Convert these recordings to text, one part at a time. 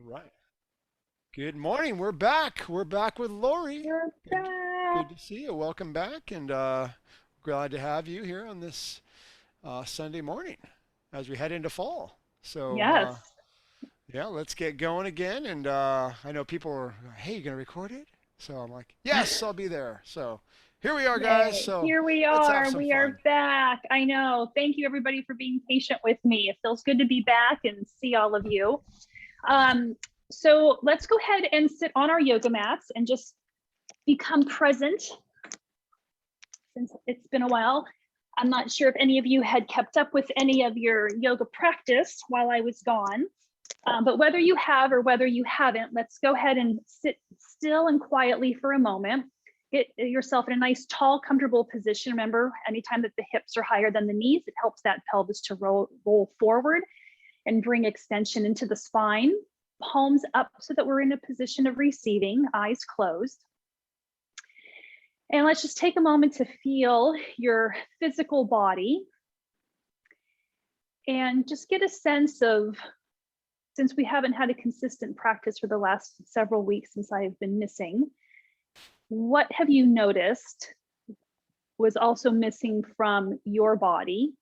Right. Good morning. We're back. We're back with Lori. You're Good, back. good to see you. Welcome back, and glad to have you here on this Sunday morning as we head into fall. So Yes. yeah, let's get going again. And I know people are, hey, you gonna record it? So I'm like, yes, I'll be there. So here we are, guys. Yay. So Here we let's have are. some We fun. are back. I know. Thank you, everybody, for being patient with me. It feels good to be back and see all of you. Um, so let's go ahead and sit on our yoga mats and just become present since it's been a while. I'm not sure if any of you had kept up with any of your yoga practice while I was gone. But whether you have or whether you haven't, let's go ahead and sit still and quietly for a moment. Get yourself in a nice, tall, comfortable position. Remember, anytime that the hips are higher than the knees, it helps that pelvis to roll forward and bring extension into the spine. Palms up so that we're in a position of receiving, eyes closed. And let's just take a moment to feel your physical body and just get a sense of, since we haven't had a consistent practice for the last several weeks since I've been missing, what have you noticed was also missing from your body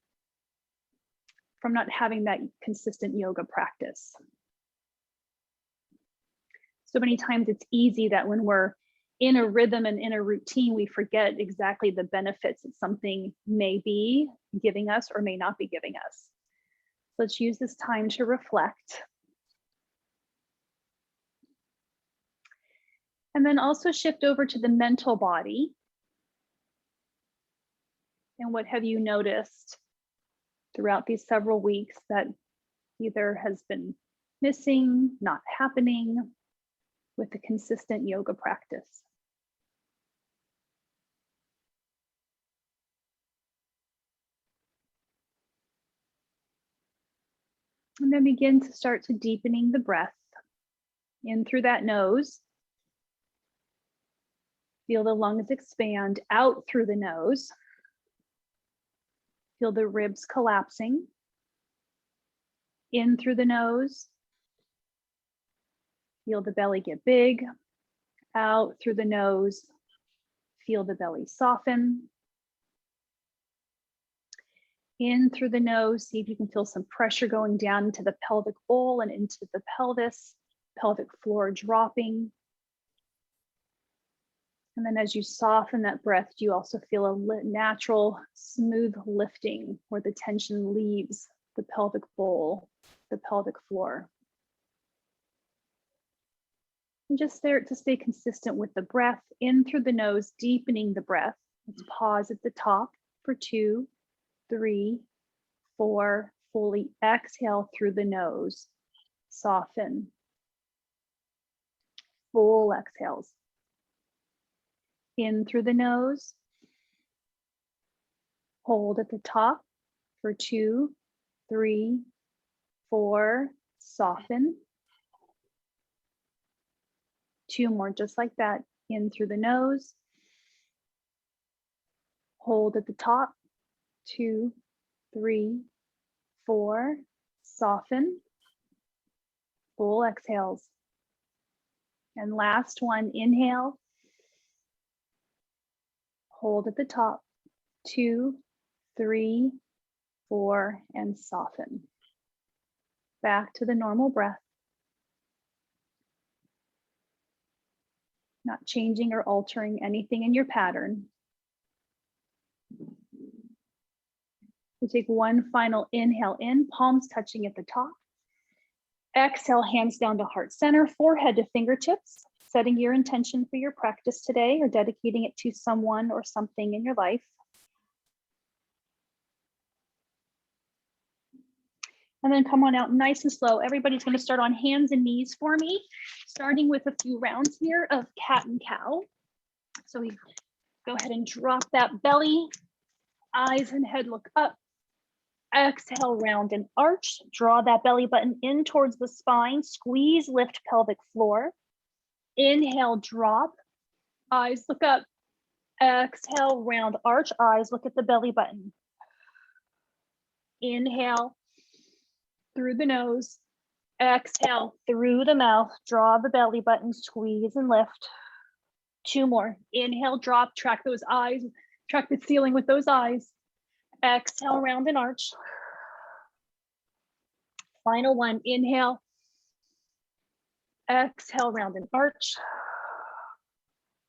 from not having that consistent yoga practice? So many times it's easy that when we're in a rhythm and in a routine, we forget exactly the benefits that something may be giving us or may not be giving us. Let's use this time to reflect. And then also shift over to the mental body. And what have you noticed throughout these several weeks that either has been missing, not happening with the consistent yoga practice? And then begin to start to deepening the breath in through that nose. Feel the lungs expand out through the nose. Feel the ribs collapsing. In through the nose. Feel the belly get big. Out through the nose. Feel the belly soften. In through the nose, see if you can feel some pressure going down into the pelvic bowl and into the pelvis, pelvic floor dropping. And then as you soften that breath, do you also feel a natural, smooth lifting where the tension leaves the pelvic bowl, the pelvic floor. And just there to stay consistent with the breath, in through the nose, deepening the breath. Let's pause at the top for 2, 3, 4, fully exhale through the nose, soften. Full exhales. In through the nose, hold at the top for 2, 3, 4, soften. 2 more just like that, in through the nose, hold at the top, 2, 3, 4, soften, full exhales. And last one, inhale, hold at the top, 2, 3, 4, and soften. Back to the normal breath. Not changing or altering anything in your pattern. We take one final inhale in, palms touching at the top. Exhale, hands down to heart center, forehead to fingertips, setting your intention for your practice today or dedicating it to someone or something in your life. And then come on out nice and slow. Everybody's going to start on hands and knees for me, starting with a few rounds here of cat and cow. So we go ahead and drop that belly, eyes and head look up. Exhale, round and arch. Draw that belly button in towards the spine. Squeeze, lift pelvic floor. Inhale, drop. Eyes look up. Exhale, round arch. Eyes look at the belly button. Inhale through the nose. Exhale through the mouth, draw the belly button, squeeze and lift. 2 more. Inhale, drop, track those eyes, track the ceiling with those eyes. Exhale, round and arch. Final 1, inhale. Exhale, round and arch.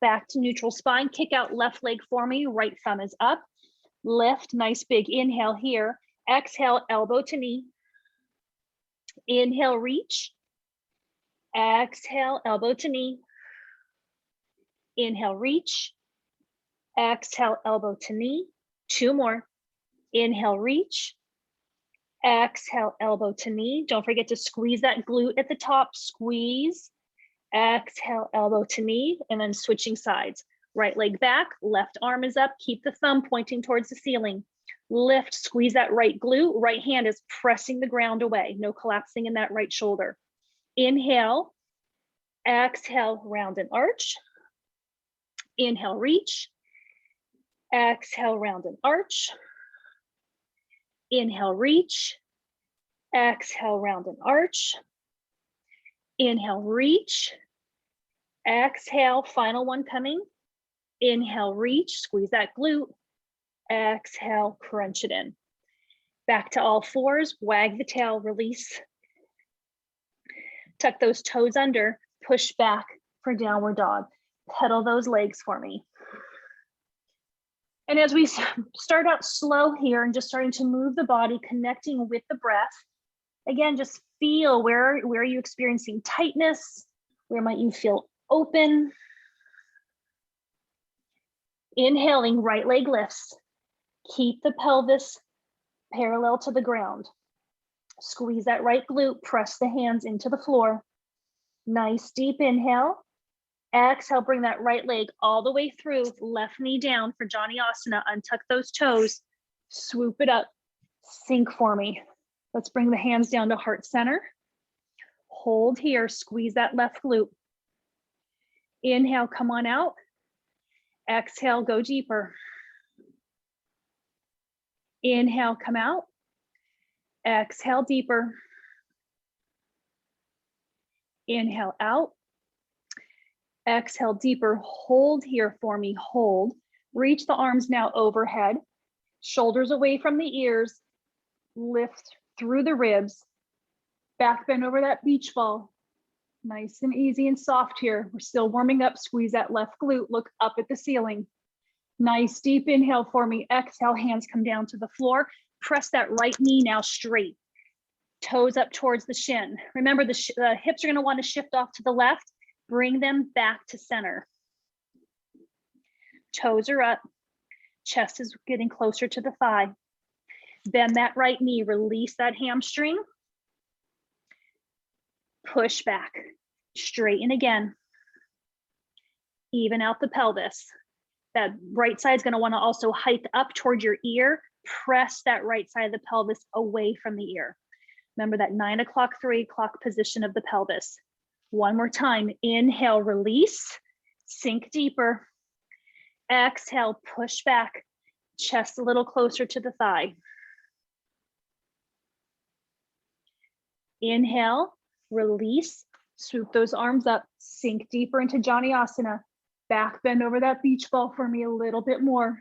Back to neutral spine. Kick out left leg for me. Right thumb is up. Lift, nice big inhale here. Exhale, elbow to knee. Inhale, reach. Exhale, elbow to knee. Inhale, reach. Exhale, elbow to knee. 2 more. Inhale, reach. Exhale, elbow to knee. Don't forget to squeeze that glute at the top. Squeeze. Exhale, elbow to knee, and then switching sides. Right leg back, left arm is up. Keep the thumb pointing towards the ceiling. Lift, squeeze that right glute. Right hand is pressing the ground away. No collapsing in that right shoulder. Inhale. Exhale, round and arch. Inhale, reach. Exhale, round and arch. Inhale, reach. Exhale, round and arch. Inhale, reach. Exhale, final 1 coming. Inhale, reach, squeeze that glute. Exhale, crunch it in. Back to all fours, wag the tail, release. Tuck those toes under, push back for downward dog. Pedal those legs for me. And as we start out slow here and just starting to move the body, connecting with the breath, again, just feel where are you experiencing tightness? Where might you feel open? Inhaling, right leg lifts. Keep the pelvis parallel to the ground. Squeeze that right glute, press the hands into the floor. Nice deep inhale. Exhale, bring that right leg all the way through, left knee down for Asana. Untuck those toes, swoop it up, sink for me. Let's bring the hands down to heart center. Hold here, squeeze that left glute. Inhale, come on out. Exhale, go deeper. Inhale, come out. Exhale, deeper. Inhale, out. Exhale, deeper. Hold here for me, hold. Reach the arms now overhead. Shoulders away from the ears. Lift through the ribs. Back bend over that beach ball. Nice and easy and soft here. We're still warming up. Squeeze that left glute. Look up at the ceiling. Nice deep inhale for me. Exhale, hands come down to the floor. Press that right knee now straight. Toes up towards the shin. Remember, the hips are going to want to shift off to the left. Bring them back to center. Toes are up. Chest is getting closer to the thigh. Bend that right knee. Release that hamstring. Push back. Straighten again. Even out the pelvis. That right side is going to want to also hike up toward your ear. Press that right side of the pelvis away from the ear. Remember that 9 o'clock, 3 o'clock position of the pelvis. One more time. Inhale, release. Sink deeper. Exhale, push back. Chest a little closer to the thigh. Inhale, release. Swoop those arms up. Sink deeper into Asana. Back bend over that beach ball for me a little bit more.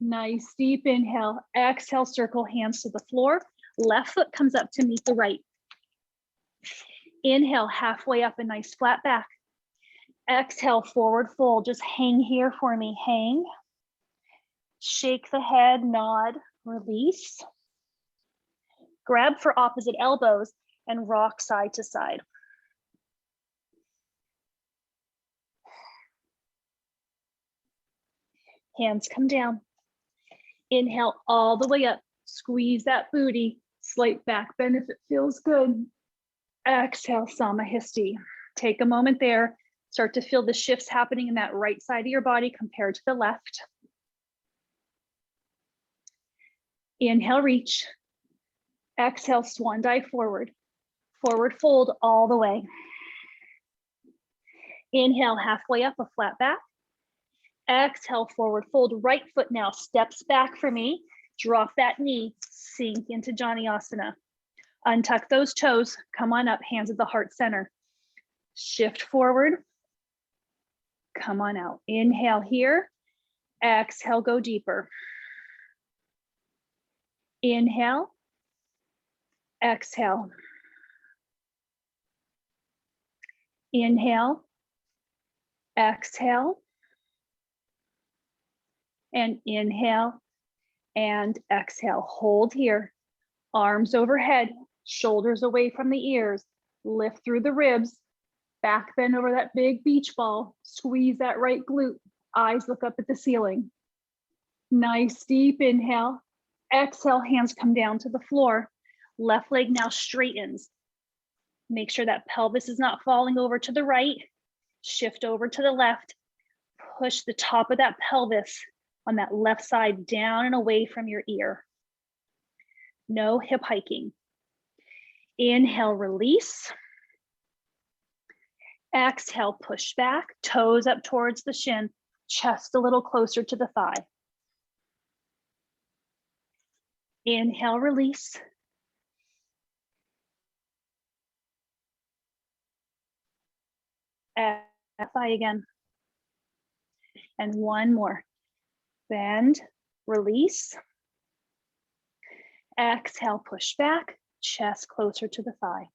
Nice deep inhale. Exhale, circle hands to the floor. Left foot comes up to meet the right. Inhale, halfway up, a nice flat back. Exhale, forward fold. Just hang here for me. Hang. Shake the head, nod, release. Grab for opposite elbows and rock side to side. Hands come down. Inhale all the way up. Squeeze that booty. Slight back bend if it feels good. Exhale, Samahasti. Take a moment there. Start to feel the shifts happening in that right side of your body compared to the left. Inhale, reach. Exhale, swan dive forward. Forward fold all the way. Inhale, halfway up, a flat back. Exhale, forward fold. Right foot now steps back for me. Drop that knee, sink into Asana. Untuck those toes, come on up, hands at the heart center. Shift forward, come on out. Inhale here, exhale, go deeper. Inhale, exhale. Inhale, exhale, and inhale and exhale. Hold here, arms overhead, shoulders away from the ears, lift through the ribs, back bend over that big beach ball, squeeze that right glute, eyes look up at the ceiling. Nice deep inhale, exhale, hands come down to the floor. Left leg now straightens. Make sure that pelvis is not falling over to the right. Shift over to the left. Push the top of that pelvis on that left side down and away from your ear. No hip hiking. Inhale, release. Exhale, push back, toes up towards the shin, chest a little closer to the thigh. Inhale, release. Thigh again. And one more. Bend, release. Exhale, push back, chest closer to the thigh.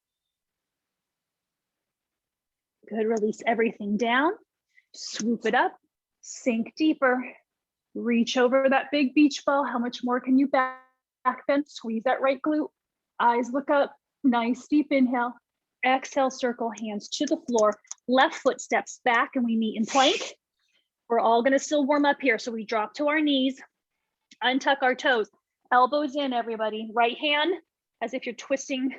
Good, release everything down. Swoop it up, sink deeper. Reach over that big beach ball. How much more can you back bend? Squeeze that right glute. Eyes look up. Nice deep inhale. Exhale, circle hands to the floor. Left foot steps back and we meet in plank. We're all gonna still warm up here. So we drop to our knees, untuck our toes, elbows in, everybody. Right hand, as if you're twisting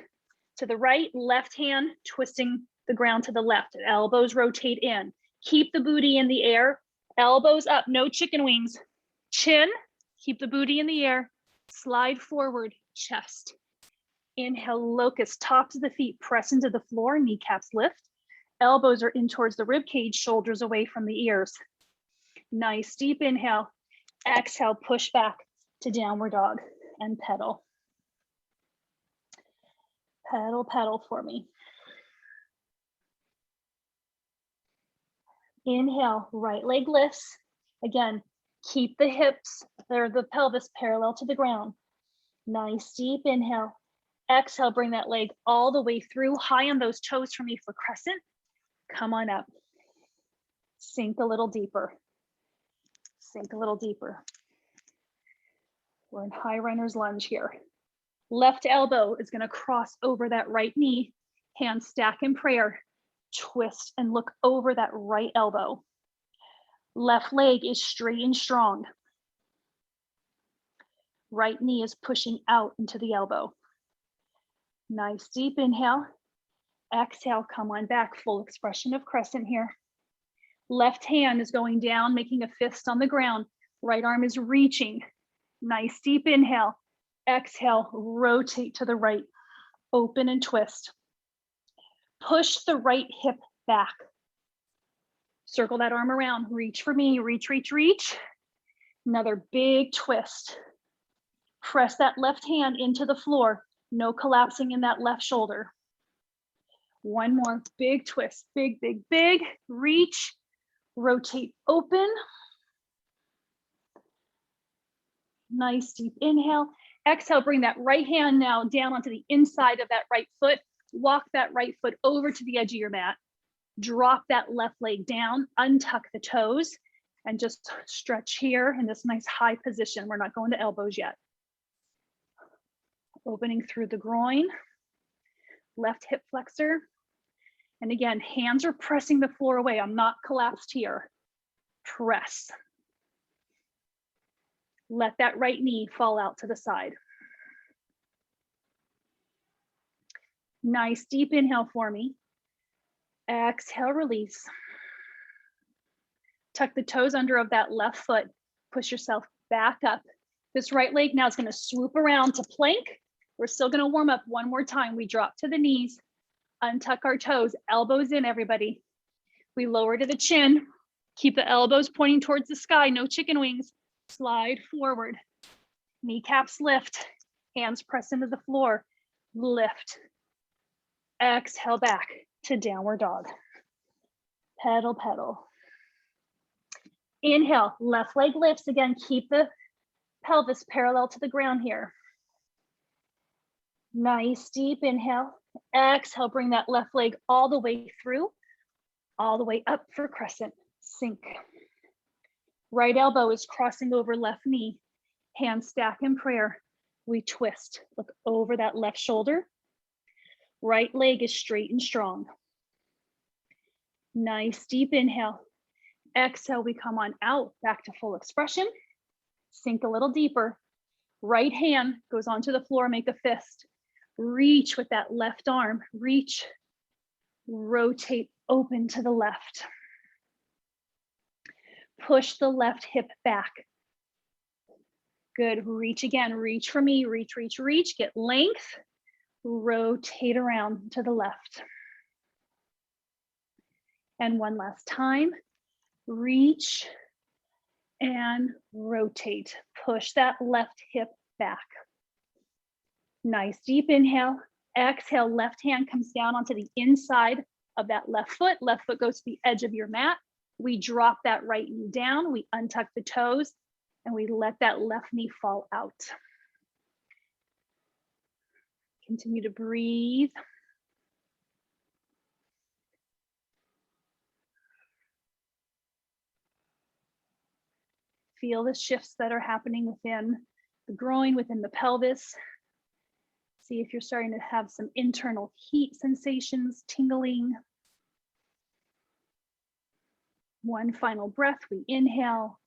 to the right, left hand, twisting the ground to the left. Elbows rotate in. Keep the booty in the air. Elbows up, no chicken wings. Chin, keep the booty in the air. Slide forward, chest. Inhale, locust, tops of the feet press into the floor, kneecaps lift. Elbows are in towards the rib cage, shoulders away from the ears. Nice deep inhale. Exhale, push back to downward dog and pedal. Pedal, pedal for me. Inhale, right leg lifts. Again, keep the hips or the pelvis parallel to the ground. Nice deep inhale. Exhale, bring that leg all the way through, high on those toes for me for crescent. Come on up. Sink a little deeper. Sink a little deeper. We're in high runner's lunge here. Left elbow is going to cross over that right knee. Hands stack in prayer. Twist and look over that right elbow. Left leg is straight and strong. Right knee is pushing out into the elbow. Nice deep inhale. Exhale, come on back. Full expression of crescent here. Left hand is going down, making a fist on the ground. Right arm is reaching. Nice deep inhale. Exhale, rotate to the right. Open and twist. Push the right hip back. Circle that arm around. Reach for me. Reach, reach, reach. Another big twist. Press that left hand into the floor. No collapsing in that left shoulder. One more big twist. Big, big, big. Reach. Rotate open. Nice deep inhale. Exhale, bring that right hand now down onto the inside of that right foot. Walk that right foot over to the edge of your mat. Drop that left leg down, untuck the toes, and just stretch here in this nice high position. We're not going to elbows yet. Opening through the groin, left hip flexor. And again, hands are pressing the floor away. I'm not collapsed here. Press. Let that right knee fall out to the side. Nice deep inhale for me. Exhale, release. Tuck the toes under of that left foot. Push yourself back up. This right leg now is going to swoop around to plank. We're still going to warm up one more time. We drop to the knees, untuck our toes, elbows in, everybody. We lower to the chin. Keep the elbows pointing towards the sky, no chicken wings. Slide forward. Kneecaps lift. Hands press into the floor. lift. Exhale back to downward dog. Pedal, pedal. Inhale, left leg lifts. Again, keep the pelvis parallel to the ground here. Nice deep inhale. Exhale, bring that left leg all the way through, all the way up for crescent. Sink. Right elbow is crossing over left knee. Hands stack in prayer. We twist. Look over that left shoulder. Right leg is straight and strong. Nice deep inhale. Exhale, we come on out, back to full expression. Sink a little deeper. Right hand goes onto the floor, make a fist. Reach with that left arm. Reach, rotate, open to the left. Push the left hip back. Good, reach again, reach for me, reach, reach, reach, get length. Rotate around to the left. And one last time, reach and rotate. Push that left hip back. Nice deep inhale. Exhale, left hand comes down onto the inside of that left foot. Left foot goes to the edge of your mat. We drop that right knee down. We untuck the toes and we let that left knee fall out. Continue to breathe. Feel the shifts that are happening within the groin, within the pelvis. See if you're starting to have some internal heat sensations, tingling. One final breath, we inhale.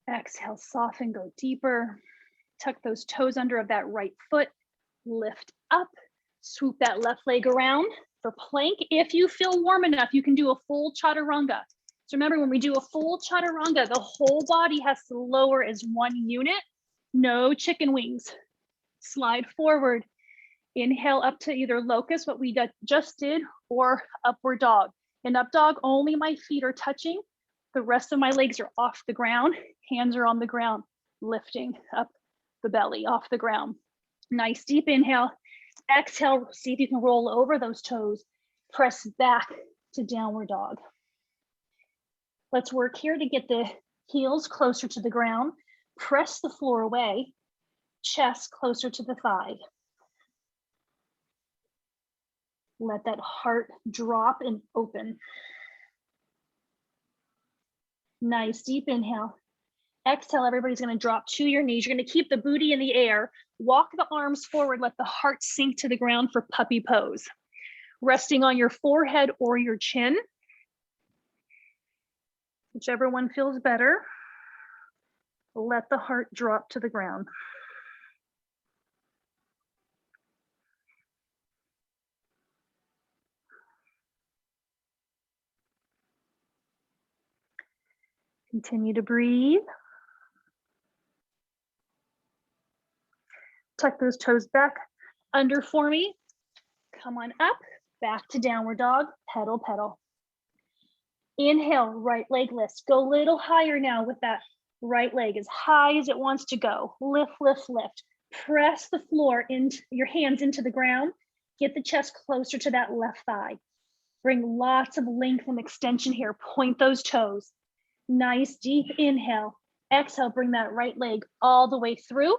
Exhale, soften, go deeper. Tuck those toes under of that right foot. Lift up, swoop that left leg around for plank. If you feel warm enough, you can do a full Chaturanga. So remember, when we do a full Chaturanga, the whole body has to lower as one unit. No chicken wings. Slide forward. Inhale up to either locust, what we just did, or upward dog. In up dog, only my feet are touching. The rest of my legs are off the ground. Hands are on the ground, lifting up the belly off the ground. Nice deep inhale. Exhale, see if you can roll over those toes. Press back to downward dog. Let's work here to get the heels closer to the ground. Press the floor away. Chest closer to the thigh. Let that heart drop and open. Nice deep inhale. Exhale, everybody's gonna drop to your knees. You're gonna keep the booty in the air. Walk the arms forward, let the heart sink to the ground for puppy pose. Resting on your forehead or your chin. Whichever one feels better. Let the heart drop to the ground. Continue to breathe. Tuck those toes back under for me. Come on up, back to downward dog, pedal, pedal. Inhale, right leg lifts. Go a little higher now with that right leg, as high as it wants to go. Lift, lift, lift. Press the floor into your hands into the ground. Get the chest closer to that left thigh. Bring lots of length and extension here. Point those toes. Nice deep inhale. Exhale, bring that right leg all the way through.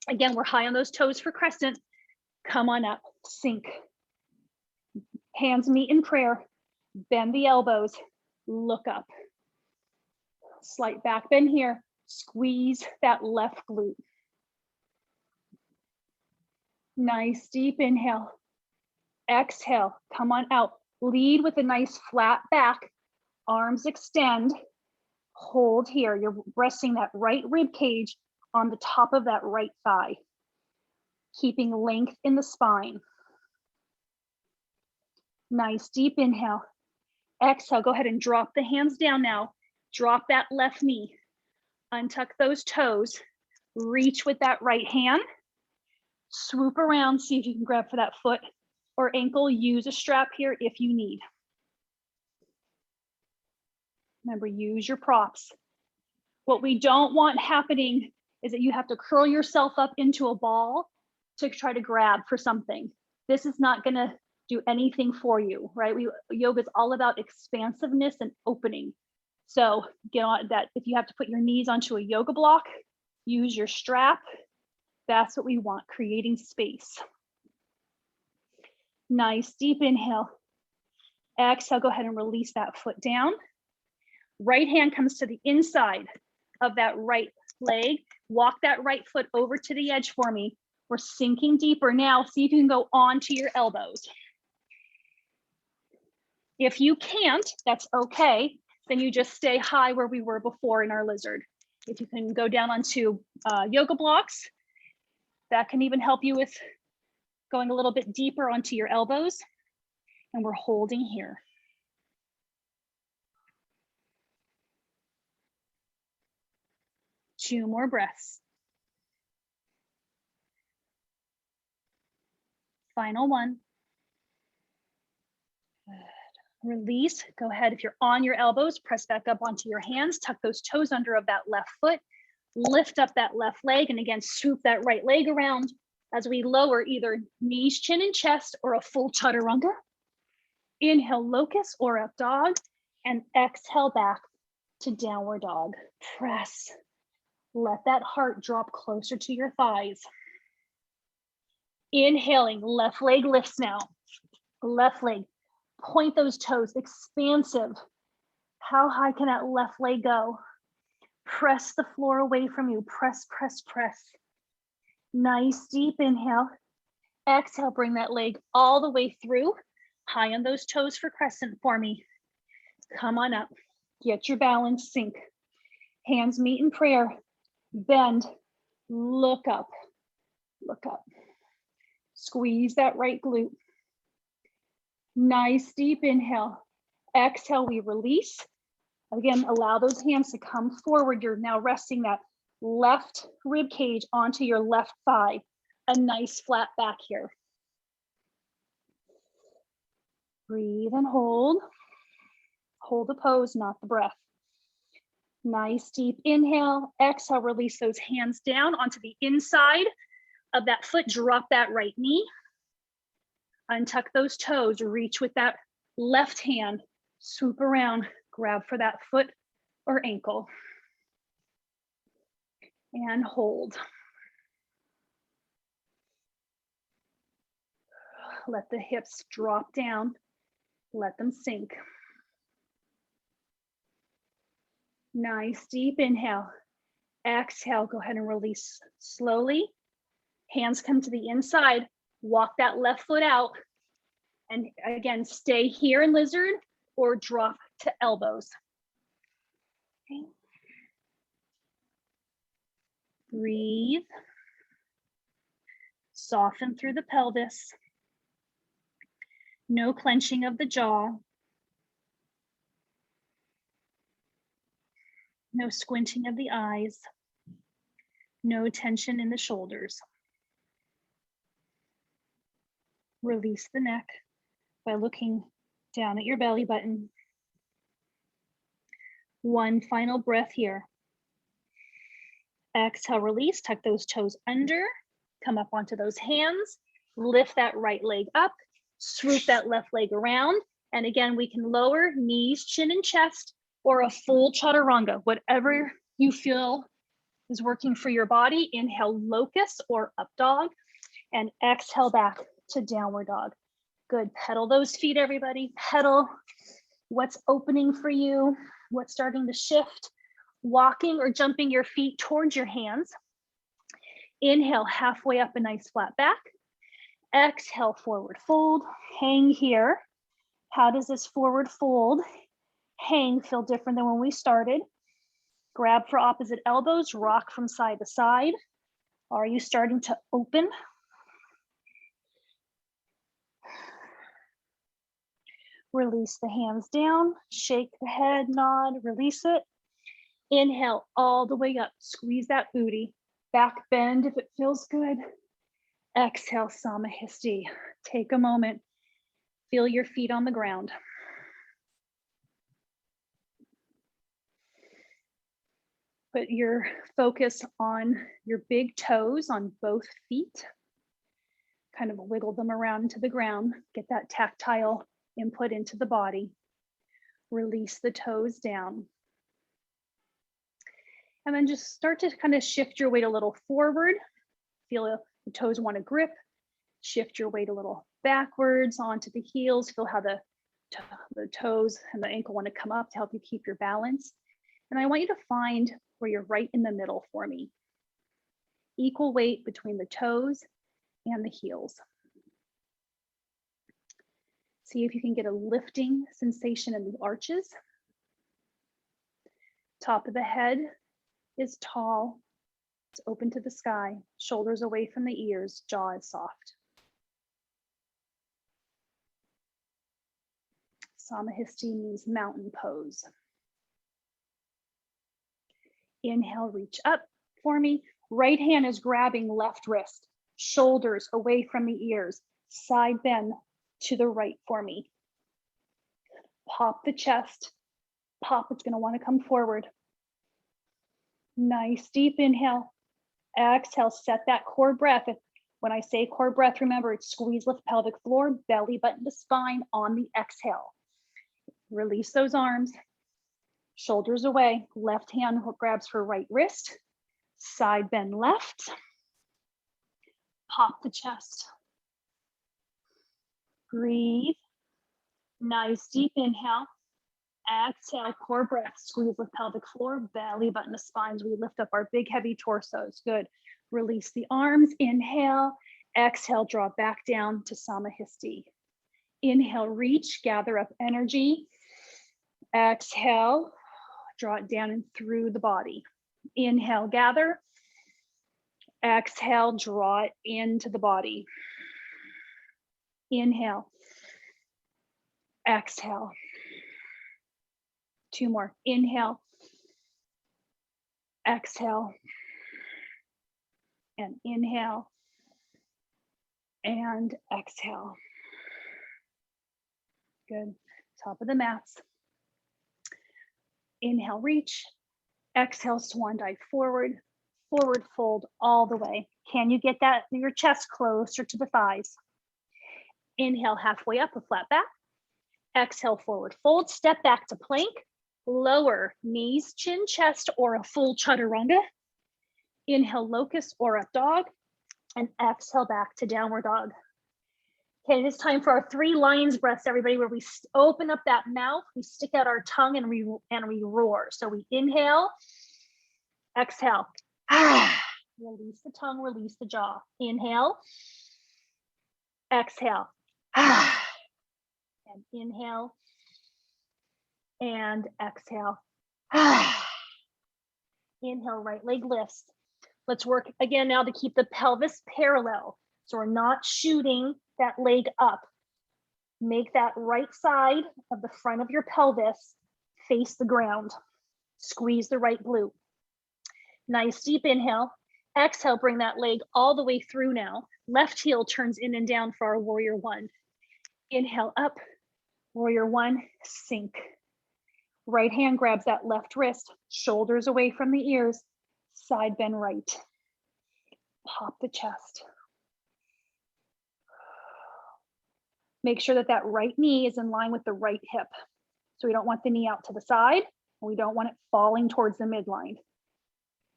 Again, we're high on those toes for crescent. Come on up, sink. Hands meet in prayer. Bend the elbows, look up. Slight back bend here. Squeeze that left glute. Nice deep inhale. Exhale, come on out. Lead with a nice flat back. Arms extend. Hold here. You're resting that right rib cage on the top of that right thigh. Keeping length in the spine. Nice deep inhale. Exhale, go ahead and drop the hands down now. Drop that left knee. Untuck those toes. Reach with that right hand. Swoop around, see if you can grab for that foot or ankle. Use a strap here if you need. Remember, use your props. What we don't want happening is that you have to curl yourself up into a ball to try to grab for something. This is not going to do anything for you, right? Yoga is all about expansiveness and opening. So get on that. If you have to put your knees onto a yoga block, use your strap. That's what we want, creating space. Nice deep inhale. Exhale, go ahead and release that foot down. Right hand comes to the inside of that right leg. Walk that right foot over to the edge for me. We're sinking deeper now. See if you can go onto your elbows. If you can't, that's okay. Then you just stay high where we were before in our lizard. If you can go down onto yoga blocks, that can even help you with going a little bit deeper onto your elbows. And we're holding here. Two more breaths. Final one. Good. Release. Go ahead. If you're on your elbows, press back up onto your hands. Tuck those toes under of that left foot. Lift up that left leg. And again, swoop that right leg around as we lower either knees, chin, and chest, or a full chaturanga. Inhale, locust or up dog. And exhale back to downward dog. Press. Let that heart drop closer to your thighs. Inhaling, left leg lifts now. Left leg, point those toes, expansive. How high can that left leg go? Press the floor away from you. Press, press, press. Nice deep inhale. Exhale, bring that leg all the way through. High on those toes for crescent for me. Come on up. Get your balance, sink. Hands meet in prayer. Bend, look up, look up. Squeeze that right glute. Nice deep inhale. Exhale, we release. Again, allow those hands to come forward. You're now resting that left rib cage onto your left thigh. A nice flat back here. Breathe and hold. Hold the pose, not the breath. Nice deep inhale. Exhale, release those hands down onto the inside of that foot. Drop that right knee. Untuck those toes. Reach with that left hand. Swoop around. Grab for that foot or ankle. And hold. Let the hips drop down. Let them sink. Nice deep inhale. Exhale, go ahead and release slowly. Hands come to the inside. Walk that left foot out. And again, stay here in lizard or drop to elbows. Okay. Breathe. Soften through the pelvis. No clenching of the jaw. No squinting of the eyes. No tension in the shoulders. Release the neck by looking down at your belly button. One final breath here. Exhale, release, tuck those toes under, come up onto those hands, lift that right leg up, swoop that left leg around. And again, we can lower knees, chin, and chest, or a full chaturanga, whatever you feel is working for your body. Inhale, locust or up dog, and exhale back to downward dog. Good, pedal those feet, everybody. Pedal what's opening for you, what's starting to shift. Walking or jumping your feet towards your hands. Inhale, halfway up, a nice flat back. Exhale, forward fold, hang here. How does this forward fold hang feel different than when we started? Grab for opposite elbows, rock from side to side. Are you starting to open? Release the hands down, shake the head, nod, release it. Inhale all the way up, squeeze that booty. Back bend if it feels good. Exhale, Samahasti. Take a moment, feel your feet on the ground. Put your focus on your big toes on both feet. Kind of wiggle them around into the ground, get that tactile input into the body. Release the toes down. And then just start to kind of shift your weight a little forward. Feel the toes want to grip. Shift your weight a little backwards onto the heels. Feel how the toes and the ankle want to come up to help you keep your balance. And I want you to find where you're right in the middle for me. Equal weight between the toes and the heels. See if you can get a lifting sensation in the arches. Top of the head is tall. It's open to the sky. Shoulders away from the ears. Jaw is soft. Samahiti means mountain pose. Inhale, reach up for me. Right hand is grabbing left wrist. Shoulders away from the ears. Side bend to the right for me. Pop the chest. Pop, it's gonna wanna come forward. Nice deep inhale. Exhale, set that core breath. When I say core breath, remember it's squeeze, lift pelvic floor, belly button to spine on the exhale. Release those arms. Shoulders away. Left hand grabs for right wrist. Side bend left. Pop the chest. Breathe. Nice deep inhale. Exhale, core breath. Squeeze the pelvic floor, belly button to spine as we lift up our big heavy torsos. Good. Release the arms. Inhale. Exhale, draw back down to Samahiti. Inhale, reach, gather up energy. Exhale, draw it down and through the body. Inhale, gather. Exhale, draw it into the body. Inhale. Exhale. Two more. Inhale. Exhale. And inhale. And exhale. Good. Top of the mats. Inhale, reach. Exhale, swan dive forward. Forward fold all the way. Can you get that your chest closer to the thighs? Inhale, halfway up, a flat back. Exhale, forward fold. Step back to plank. Lower knees, chin, chest, or a full chaturanga. Inhale, locust or up dog. And exhale back to downward dog. Okay, it is time for our 3 lion's breaths, everybody, where we open up that mouth, we stick out our tongue and we roar. So we inhale, exhale. Release the tongue, release the jaw. Inhale, exhale. And inhale, and exhale. Inhale, right leg lifts. Let's work again now to keep the pelvis parallel. So we're not shooting that leg up. Make that right side of the front of your pelvis face the ground. Squeeze the right glute. Nice deep inhale. Exhale, bring that leg all the way through now. Left heel turns in and down for our warrior 1. Inhale up, warrior 1, sink. Right hand grabs that left wrist, shoulders away from the ears, side bend right. Pop the chest. Make sure that that right knee is in line with the right hip. So we don't want the knee out to the side, and we don't want it falling towards the midline.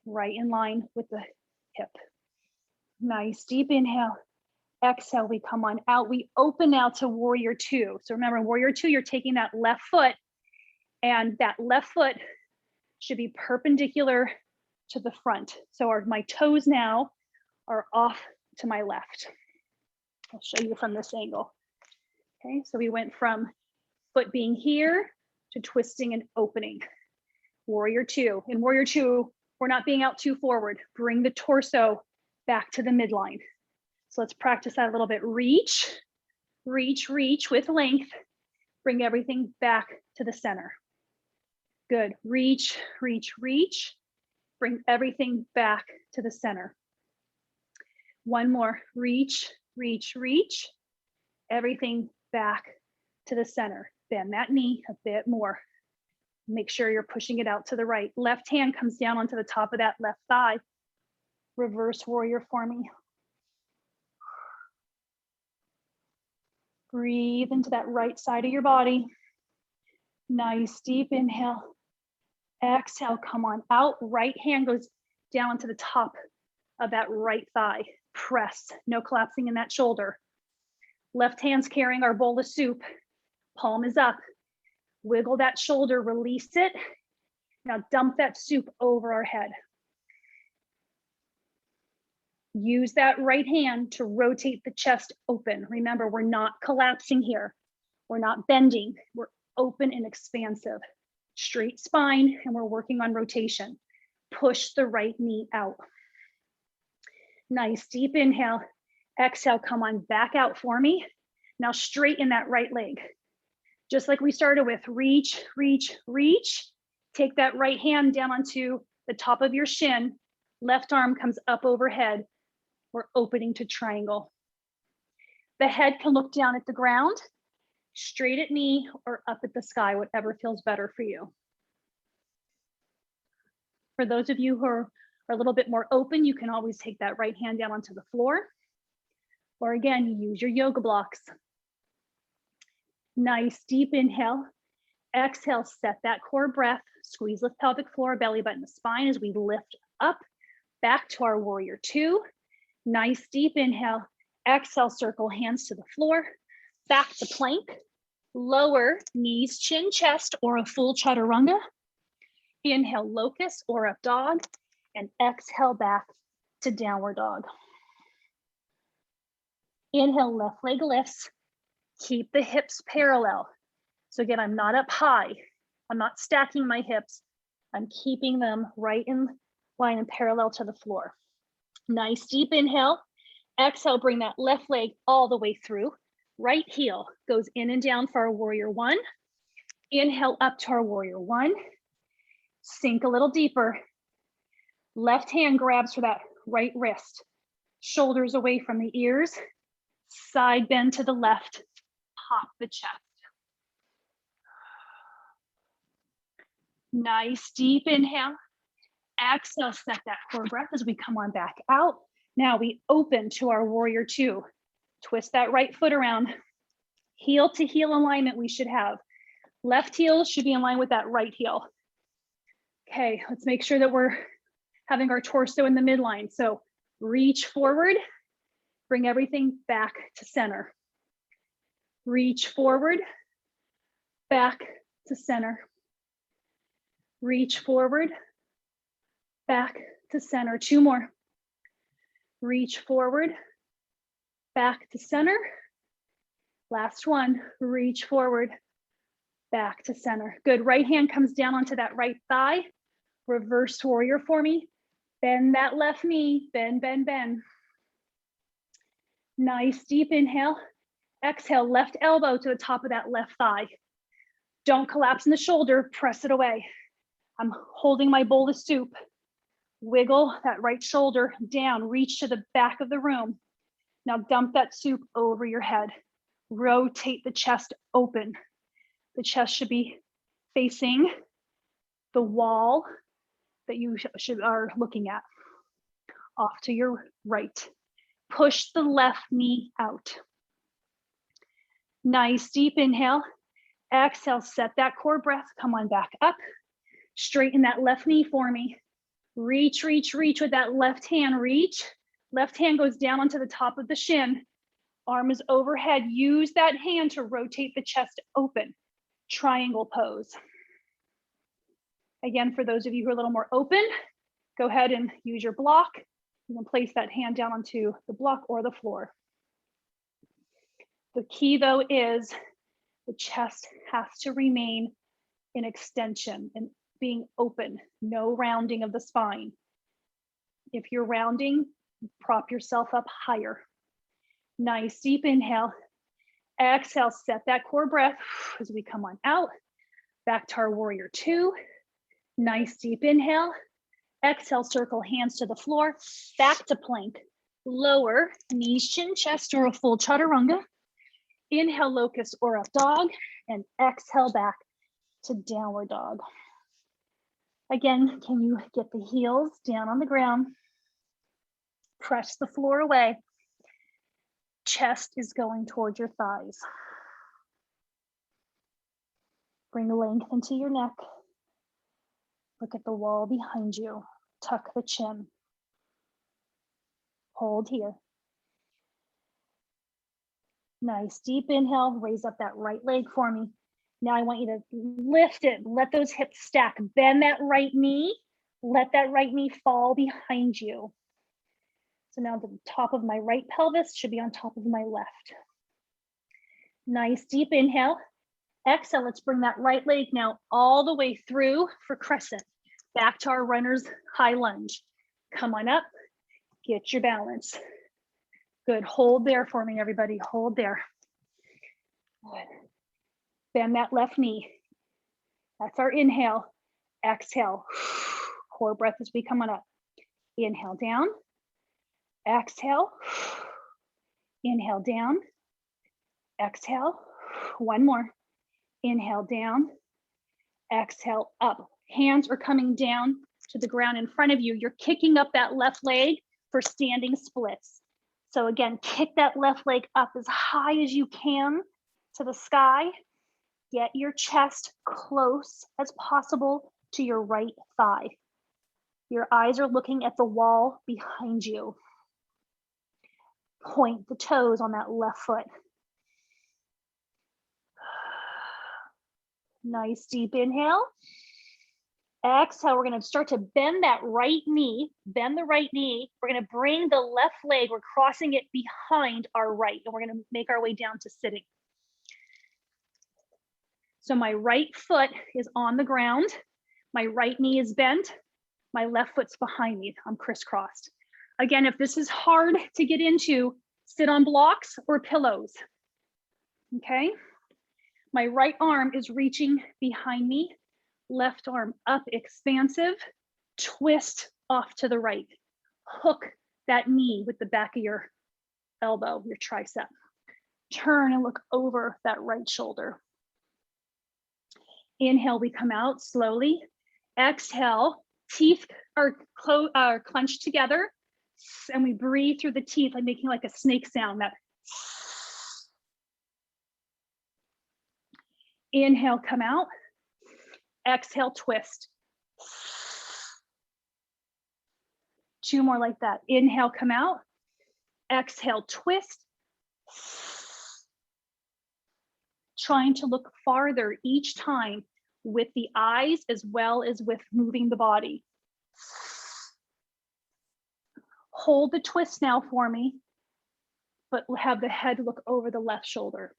Right in line with the hip. Nice deep inhale. Exhale, we come on out. We open now to warrior 2. So remember, warrior 2, you're taking that left foot, and that left foot should be perpendicular to the front. So my toes now are off to my left. I'll show you from this angle. Okay, so we went from foot being here to twisting and opening. Warrior 2. In warrior 2, we're not being out too forward. Bring the torso back to the midline. So let's practice that a little bit. Reach, reach, reach with length. Bring everything back to the center. Good. Reach, reach, reach. Bring everything back to the center. One more. Reach, reach, reach. Everything back to the center. Bend that knee a bit more. Make sure you're pushing it out to the right. Left hand comes down onto the top of that left thigh. Reverse warrior for me. Breathe into that right side of your body. Nice deep inhale. Exhale, come on out. Right hand goes down to the top of that right thigh. Press, no collapsing in that shoulder. Left hand's carrying our bowl of soup. Palm is up. Wiggle that shoulder, release it. Now dump that soup over our head. Use that right hand to rotate the chest open. Remember, we're not collapsing here. We're not bending. We're open and expansive. Straight spine, and we're working on rotation. Push the right knee out. Nice deep inhale. Exhale, come on back out for me. Now straighten that right leg. Just like we started with, reach, reach, reach. Take that right hand down onto the top of your shin. Left arm comes up overhead. We're opening to triangle. The head can look down at the ground, straight at knee, or up at the sky, whatever feels better for you. For those of you who are a little bit more open, you can always take that right hand down onto the floor. Or again, use your yoga blocks. Nice deep inhale. Exhale, set that core breath. Squeeze the pelvic floor, belly button, the spine as we lift up back to our warrior two. Nice deep inhale. Exhale, circle hands to the floor. Back to plank. Lower knees, chin, chest, or a full chaturanga. Inhale, locust or up dog. And exhale back to downward dog. Inhale, left leg lifts. Keep the hips parallel. So again, I'm not up high. I'm not stacking my hips. I'm keeping them right in line and parallel to the floor. Nice deep inhale. Exhale, bring that left leg all the way through. Right heel goes in and down for our warrior one. Inhale up to our warrior one. Sink a little deeper. Left hand grabs for that right wrist. Shoulders away from the ears. Side bend to the left. Pop the chest. Nice deep inhale. Exhale, set that core breath as we come on back out. Now we open to our warrior two. Twist that right foot around. Heel to heel alignment we should have. Left heel should be in line with that right heel. Okay, let's make sure that we're having our torso in the midline. So reach forward, bring everything back to center. Reach forward, back to center. Reach forward, back to center. Two more. Reach forward, back to center. Last one, reach forward, back to center. Good, right hand comes down onto that right thigh. Reverse warrior for me. Bend that left knee, bend, bend, bend. Nice deep inhale. Exhale, left elbow to the top of that left thigh. Don't collapse in the shoulder, press it away. I'm holding my bowl of soup. Wiggle that right shoulder down, reach to the back of the room. Now dump that soup over your head. Rotate the chest open. The chest should be facing the wall that you are looking at. Off to your right. Push the left knee out. Nice deep inhale. Exhale, set that core breath. Come on back up. Straighten that left knee for me. Reach, reach, reach with that left hand, reach. Left hand goes down onto the top of the shin. Arm is overhead. Use that hand to rotate the chest open. Triangle pose. Again, for those of you who are a little more open, go ahead and use your block. You can place that hand down onto the block or the floor. The key though is the chest has to remain in extension and being open, no rounding of the spine. If you're rounding, prop yourself up higher. Nice deep inhale. Exhale, set that core breath as we come on out. Back to our warrior two. Nice deep inhale. Exhale, circle hands to the floor. Back to plank. Lower, knees, chin, chest, or a full chaturanga. Inhale, locust or up dog. And exhale back to downward dog. Again, can you get the heels down on the ground? Press the floor away. Chest is going towards your thighs. Bring length into your neck. Look at the wall behind you. Tuck the chin. Hold here. Nice deep inhale. Raise up that right leg for me. Now I want you to lift it. Let those hips stack. Bend that right knee. Let that right knee fall behind you. So now the top of my right pelvis should be on top of my left. Nice deep inhale. Exhale, let's bring that right leg now all the way through for crescent. Back to our runner's high lunge. Come on up, get your balance. Good, hold there for me, everybody, hold there. Good. Bend that left knee. That's our inhale. Exhale, core breath as we come on up. Inhale down, exhale, inhale down, exhale, one more. Inhale down, exhale up. Hands are coming down to the ground in front of you. You're kicking up that left leg for standing splits. So again, kick that left leg up as high as you can to the sky. Get your chest close as possible to your right thigh. Your eyes are looking at the wall behind you. Point the toes on that left foot. Nice deep inhale. Exhale, we're gonna start to bend that right knee, bend the right knee. We're gonna bring the left leg, we're crossing it behind our right, and we're gonna make our way down to sitting. So my right foot is on the ground, my right knee is bent, my left foot's behind me, I'm crisscrossed. Again, if this is hard to get into, sit on blocks or pillows, okay? My right arm is reaching behind me, left arm up, expansive, twist off to the right. Hook that knee with the back of your elbow, your tricep. Turn and look over that right shoulder. Inhale, we come out slowly. Exhale, teeth are clenched together, and we breathe through the teeth, like making like a snake sound, that inhale, come out. Exhale, twist. 2 more like that. Inhale, come out. Exhale, twist. Trying to look farther each time with the eyes as well as with moving the body. Hold the twist now for me, but have the head look over the left shoulder.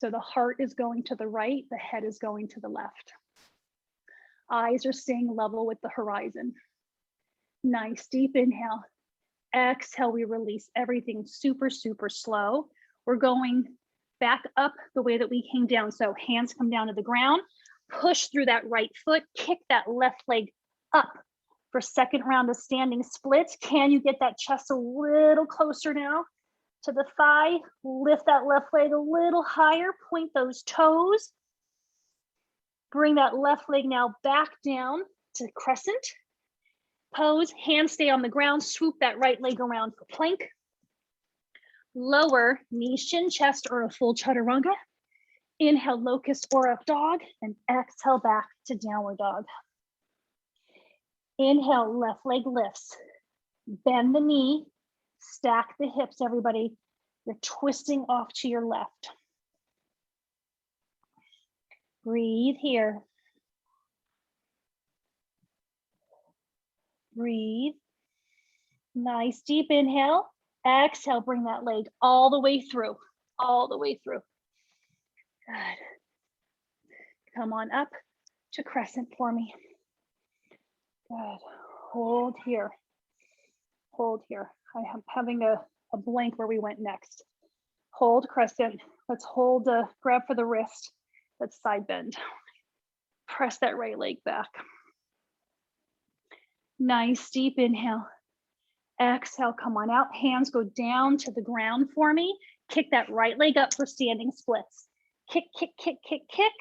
So the heart is going to the right, the head is going to the left. Eyes are staying level with the horizon. Nice deep inhale. Exhale, we release everything super, super slow. We're going back up the way that we came down. So hands come down to the ground, push through that right foot, kick that left leg up for second round of standing splits. Can you get that chest a little closer now to the thigh? Lift that left leg a little higher, point those toes. Bring that left leg now back down to crescent pose. Hands stay on the ground. Swoop that right leg around for plank. Lower knees, chin, chest, or a full chaturanga. Inhale, locust or up dog, and exhale back to downward dog. Inhale, left leg lifts. Bend the knee, stack the hips, everybody. You're twisting off to your left. Breathe here. Breathe. Nice deep inhale. Exhale, bring that leg all the way through, all the way through. Good. Come on up to crescent for me. Good. Hold here. Hold here. I am having a blank where we went next. Hold crescent. Let's hold, grab for the wrist. Let's side bend. Press that right leg back. Nice deep inhale. Exhale, come on out. Hands go down to the ground for me. Kick that right leg up for standing splits. Kick, kick, kick, kick, kick.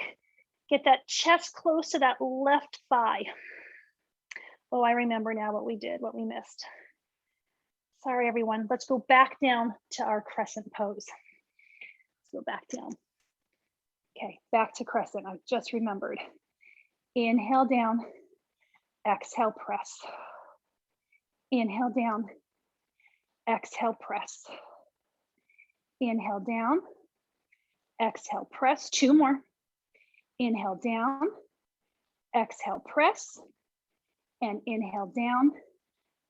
Get that chest close to that left thigh. Oh, I remember now what we did, what we missed. Sorry, everyone. Let's go back down to our crescent pose. Let's go back down. Okay, back to crescent. I just remembered. Inhale down, exhale, press. Inhale down, exhale, press. Inhale down, exhale, press. 2 more. Inhale down, exhale, press. And inhale down,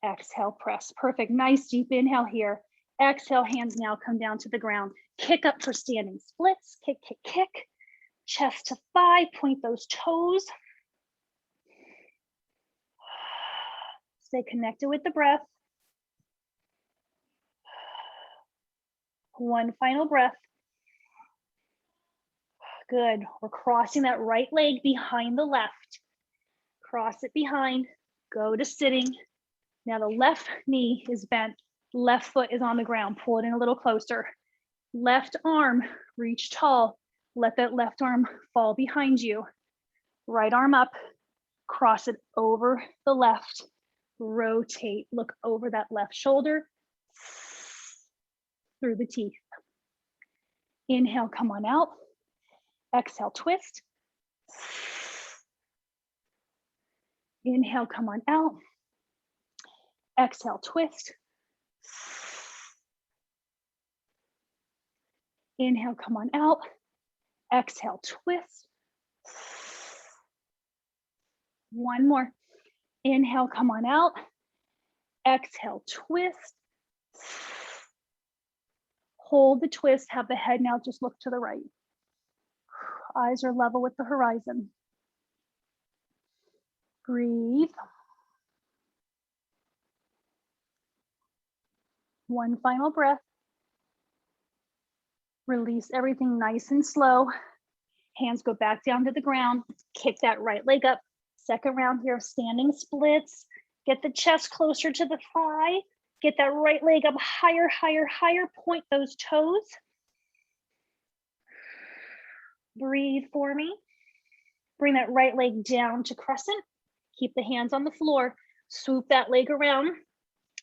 exhale, press. Perfect. Nice deep inhale here. Exhale, hands now come down to the ground. Kick up for standing splits. Kick, kick, kick. Chest to thigh, point those toes. Stay connected with the breath. One final breath. Good. We're crossing that right leg behind the left. Cross it behind. Go to sitting. Now the left knee is bent. Left foot is on the ground. Pull it in a little closer. Left arm, reach tall. Let that left arm fall behind you. Right arm up. Cross it over the left. Rotate. Look over that left shoulder. Through the teeth. Inhale, come on out. Exhale, twist. Inhale, come on out. Exhale, twist. Inhale, come on out. Exhale, twist. One more. Inhale, come on out. Exhale, twist. Hold the twist. Have the head now just look to the right. Eyes are level with the horizon. Breathe. One final breath. Release everything nice and slow. Hands go back down to the ground. Kick that right leg up. Second round here of standing splits. Get the chest closer to the thigh. Get that right leg up higher, higher, higher. Point those toes. Breathe for me. Bring that right leg down to crescent. Keep the hands on the floor. Swoop that leg around.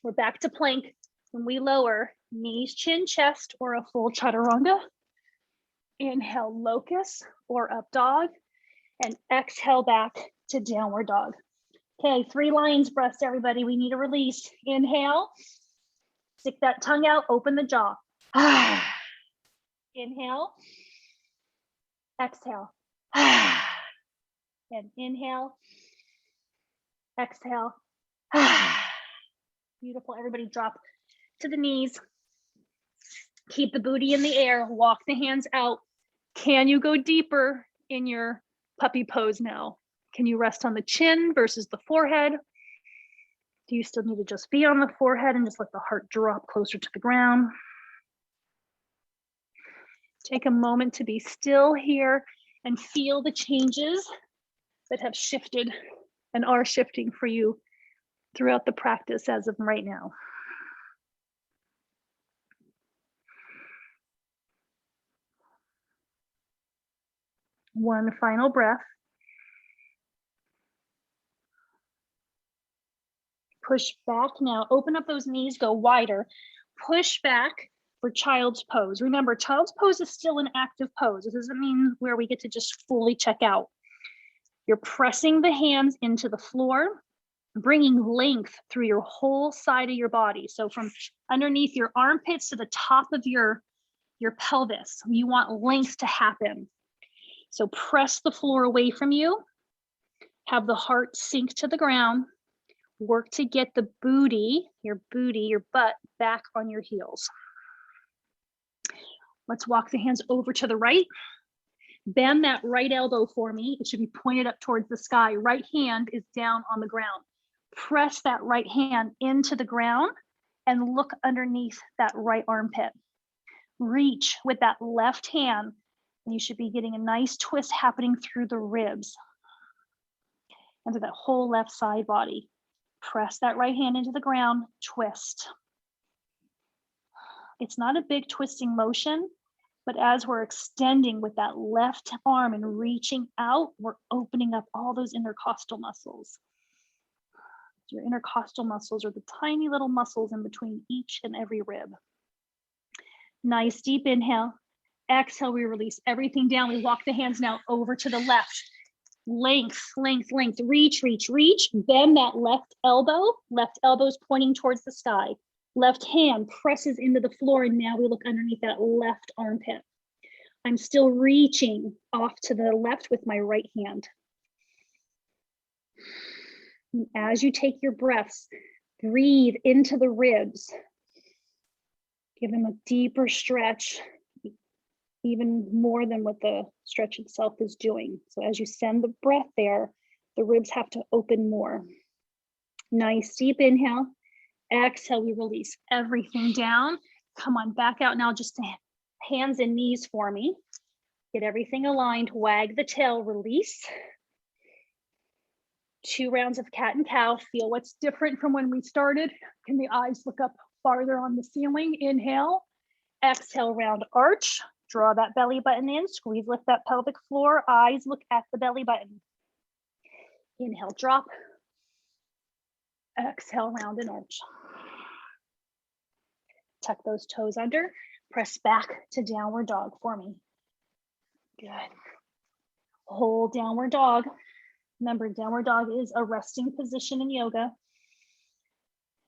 We're back to plank. When we lower, knees, chin, chest, or a full chaturanga. Inhale, locust or up dog. And exhale back to downward dog. Okay, 3 lions breaths, everybody. We need a release. Inhale. Stick that tongue out, open the jaw. Inhale. Exhale. And inhale. Exhale. Beautiful. Everybody drop to the knees. Keep the booty in the air. Walk the hands out. Can you go deeper in your puppy pose now? Can you rest on the chin versus the forehead? Do you still need to just be on the forehead and just let the heart drop closer to the ground? Take a moment to be still here and feel the changes that have shifted and are shifting for you throughout the practice as of right now. One final breath. Push back now. Open up those knees, go wider. Push back for child's pose. Remember, child's pose is still an active pose. It doesn't mean where we get to just fully check out. You're pressing the hands into the floor, bringing length through your whole side of your body. So from underneath your armpits to the top of your pelvis, you want length to happen. So press the floor away from you. Have the heart sink to the ground. Work to get the booty, your butt back on your heels. Let's walk the hands over to the right. Bend that right elbow for me. It should be pointed up towards the sky. Right hand is down on the ground. Press that right hand into the ground and look underneath that right armpit. Reach with that left hand, and you should be getting a nice twist happening through the ribs and to that whole left side body. Press that right hand into the ground, twist. It's not a big twisting motion, but as we're extending with that left arm and reaching out, we're opening up all those intercostal muscles. Your intercostal muscles are the tiny little muscles in between each and every rib. Nice deep inhale. Exhale, we release everything down. We walk the hands now over to the left. Length, length, length, reach, reach, reach. Bend that left elbow's pointing towards the sky. Left hand presses into the floor, and now we look underneath that left armpit. I'm still reaching off to the left with my right hand. And as you take your breaths, breathe into the ribs. Give them a deeper stretch, even more than what the stretch itself is doing. So as you send the breath there, the ribs have to open more. Nice deep inhale. Exhale, we release everything down. Come on, back out now, just hands and knees for me. Get everything aligned, wag the tail, release. 2 rounds of cat and cow. Feel what's different from when we started. Can the eyes look up farther on the ceiling? Inhale. Exhale, round arch. Draw that belly button in. Squeeze, lift that pelvic floor. Eyes look at the belly button. Inhale, drop. Exhale, round and arch. Tuck those toes under. Press back to downward dog for me. Good. Hold downward dog. Remember, downward dog is a resting position in yoga.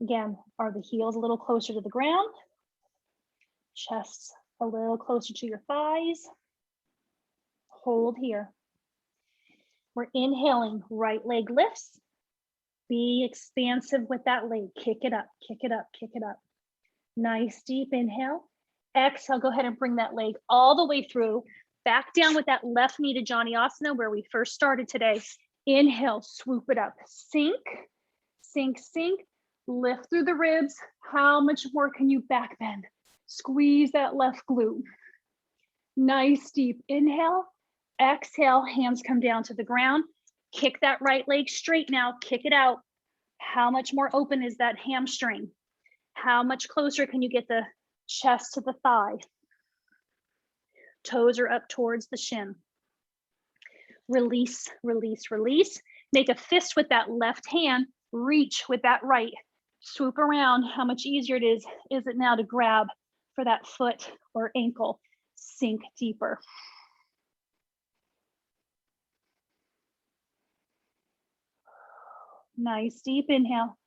Again, are the heels a little closer to the ground? Chest a little closer to your thighs. Hold here. We're inhaling, right leg lifts. Be expansive with that leg. Kick it up, kick it up, kick it up. Nice deep inhale. Exhale, go ahead and bring that leg all the way through. Back down with that left knee to Jani-asana where we first started today. Inhale, swoop it up. Sink, sink, sink. Lift through the ribs. How much more can you back bend? Squeeze that left glute. Nice deep inhale. Exhale, hands come down to the ground. Kick that right leg straight now. Kick it out. How much more open is that hamstring? How much closer can you get the chest to the thigh? Toes are up towards the shin. Release, release, release. Make a fist with that left hand. Reach with that right. Swoop around. How much easier is it now to grab for that foot or ankle? Sink deeper. Nice deep inhale.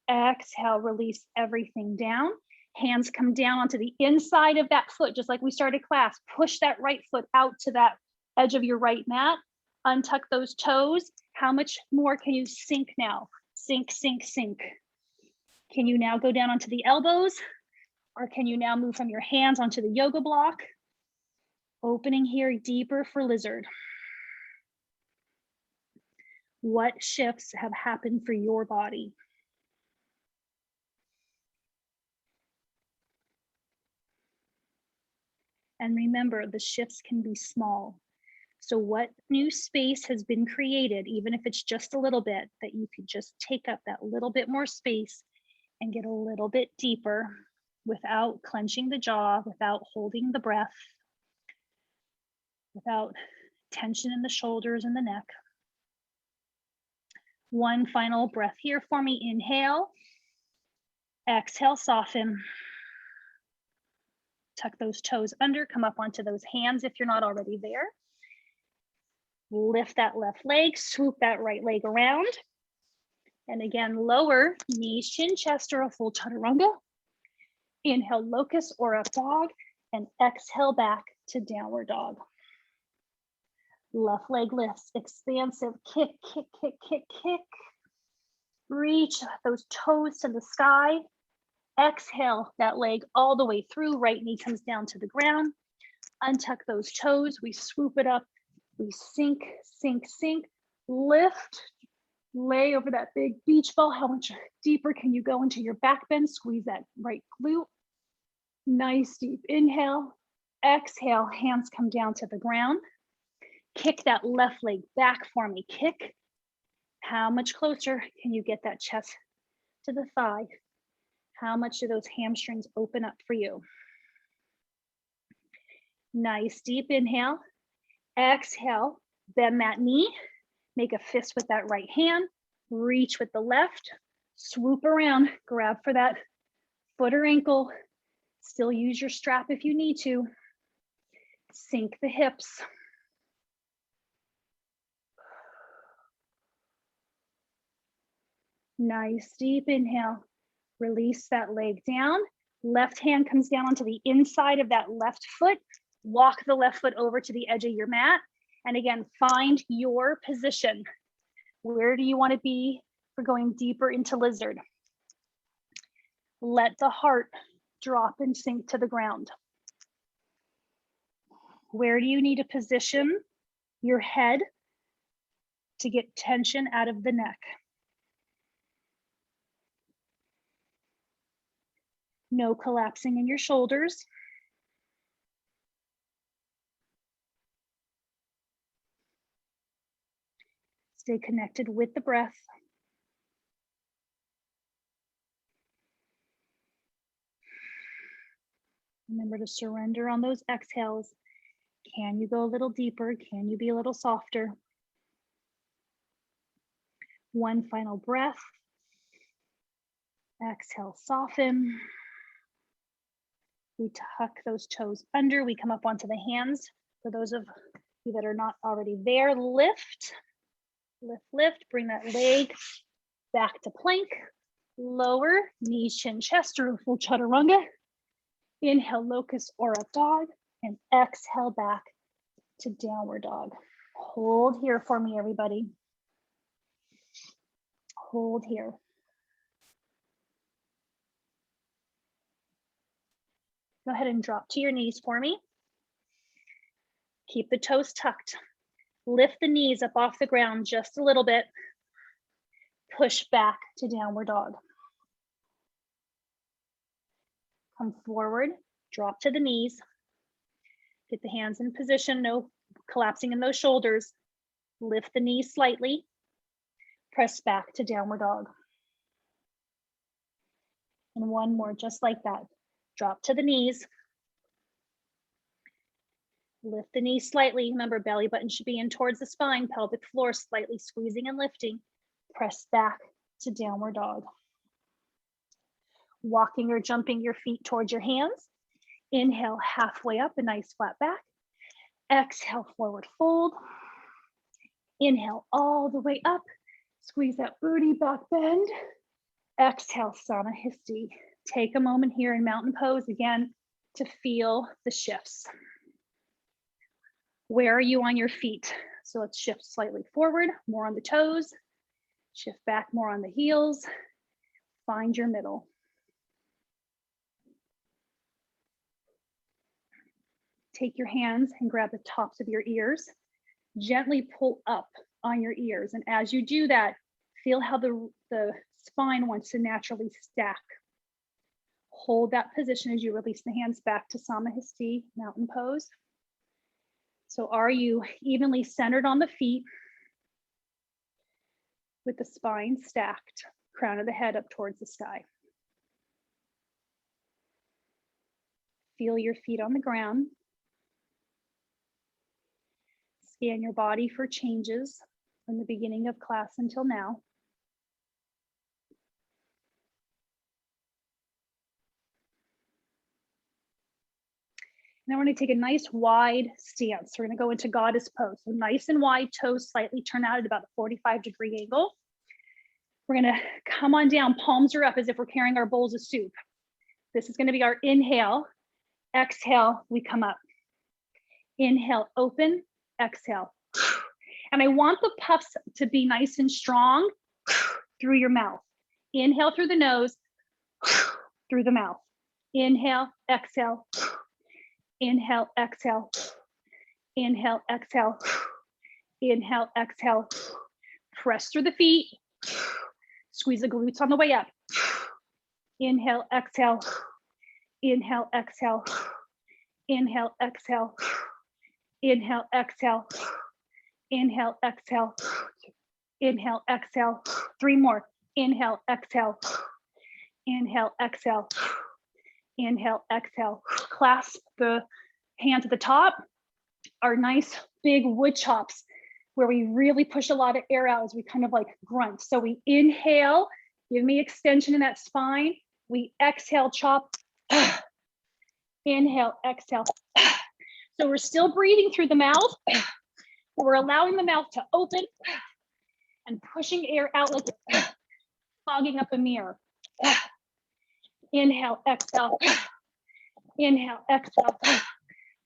Exhale, release everything down. Hands come down onto the inside of that foot, just like we started class. Push that right foot out to that edge of your right mat. Untuck those toes. How much more can you sink now? Sink, sink, sink. Can you now go down onto the elbows? Or can you now move from your hands onto the yoga block? Opening here deeper for lizard. What shifts have happened for your body? And remember, the shifts can be small. So what new space has been created, even if it's just a little bit, that you could just take up that little bit more space and get a little bit deeper without clenching the jaw, without holding the breath, without tension in the shoulders and the neck. One final breath here for me. Inhale. Exhale, soften. Tuck those toes under, come up onto those hands if you're not already there. Lift that left leg, swoop that right leg around. And again, lower knees, chin, chest, or a full chaturanga. Inhale, locust or up dog, and exhale back to downward dog. Left leg lifts, expansive, kick, kick, kick, kick, kick. Reach those toes to the sky. Exhale that leg all the way through. Right knee comes down to the ground. Untuck those toes. We swoop it up. We sink, sink, sink. Lift. Lay over that big beach ball. How much deeper can you go into your back bend? Squeeze that right glute. Nice deep inhale. Exhale, hands come down to the ground. Kick that left leg back for me. Kick. How much closer can you get that chest to the thigh? How much do those hamstrings open up for you? Nice deep inhale. Exhale, bend that knee. Make a fist with that right hand. Reach with the left. Swoop around, grab for that foot or ankle. Still use your strap if you need to. Sink the hips. Nice deep inhale. Release that leg down. Left hand comes down onto the inside of that left foot. Walk the left foot over to the edge of your mat. And again, find your position. Where do you want to be for going deeper into lizard? Let the heart drop and sink to the ground. Where do you need to position your head to get tension out of the neck? No collapsing in your shoulders. Stay connected with the breath. Remember to surrender on those exhales. Can you go a little deeper? Can you be a little softer? One final breath. Exhale, soften. We tuck those toes under. We come up onto the hands. For those of you that are not already there, lift, lift, lift. Bring that leg back to plank. Lower, knees, chin, chest, or full chaturanga. Inhale, locust or up dog, and exhale back to downward dog. Hold here for me, everybody. Hold here. Go ahead and drop to your knees for me. Keep the toes tucked. Lift the knees up off the ground just a little bit. Push back to downward dog. Come forward, drop to the knees. Get the hands in position, no collapsing in those shoulders. Lift the knees slightly. Press back to downward dog. And one more, just like that. Drop to the knees. Lift the knees slightly. Remember, belly button should be in towards the spine, pelvic floor slightly squeezing and lifting. Press back to downward dog. Walking or jumping your feet towards your hands. Inhale, halfway up, a nice flat back. Exhale, forward fold. Inhale, all the way up. Squeeze that booty, back bend. Exhale, Samahasti. Take a moment here in mountain pose again to feel the shifts. Where are you on your feet? So let's shift slightly forward, more on the toes. Shift back more on the heels. Find your middle. Take your hands and grab the tops of your ears. Gently pull up on your ears. And as you do that, feel how the spine wants to naturally stack. Hold that position as you release the hands back to Samahasti, mountain pose. So are you evenly centered on the feet with the spine stacked, crown of the head up towards the sky? Feel your feet on the ground. Scan your body for changes from the beginning of class until now. Now we're going to take a nice wide stance. We're going to go into goddess pose. So nice and wide, toes slightly turn out at about a 45-degree angle. We're going to come on down, palms are up as if we're carrying our bowls of soup. This is going to be our inhale. Exhale, we come up. Inhale, open, exhale. And I want the puffs to be nice and strong through your mouth. Inhale through the nose, through the mouth. Inhale, exhale. Inhale, exhale. Inhale, exhale. Inhale, exhale. Press through the feet. Squeeze the glutes on the way up. Inhale, exhale. Inhale, exhale. Inhale, exhale. Inhale, exhale. Inhale, exhale. Inhale, exhale. Three more. Inhale, exhale. Inhale, exhale. Inhale, exhale. Clasp the hands at the top. Our nice big wood chops where we really push a lot of air out as we kind of like grunt. So we inhale Give me extension in that spine. We exhale, chop. Inhale, exhale. So we're still breathing through the mouth. We're allowing the mouth to open and pushing air out like fogging up a mirror. Inhale, exhale. Inhale, exhale.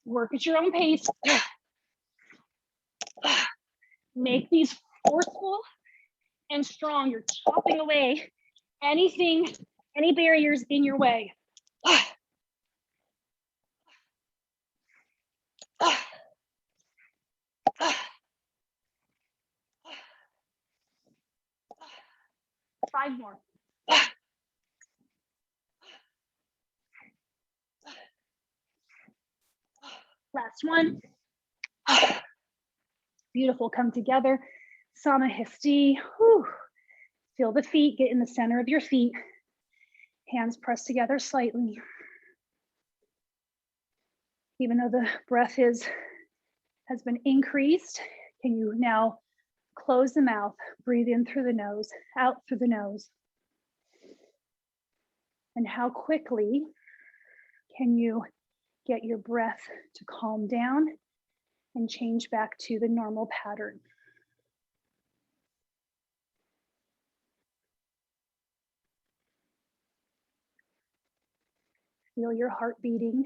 Work at your own pace. Make these forceful and strong. You're chopping away anything, any barriers in your way. 5 more. Last one. Beautiful, come together. Samahasti. Whew. Feel the feet, get in the center of your feet. Hands pressed together slightly. Even though the breath has been increased, can you now close the mouth, breathe in through the nose, out through the nose. And how quickly can you get your breath to calm down and change back to the normal pattern? Feel your heart beating.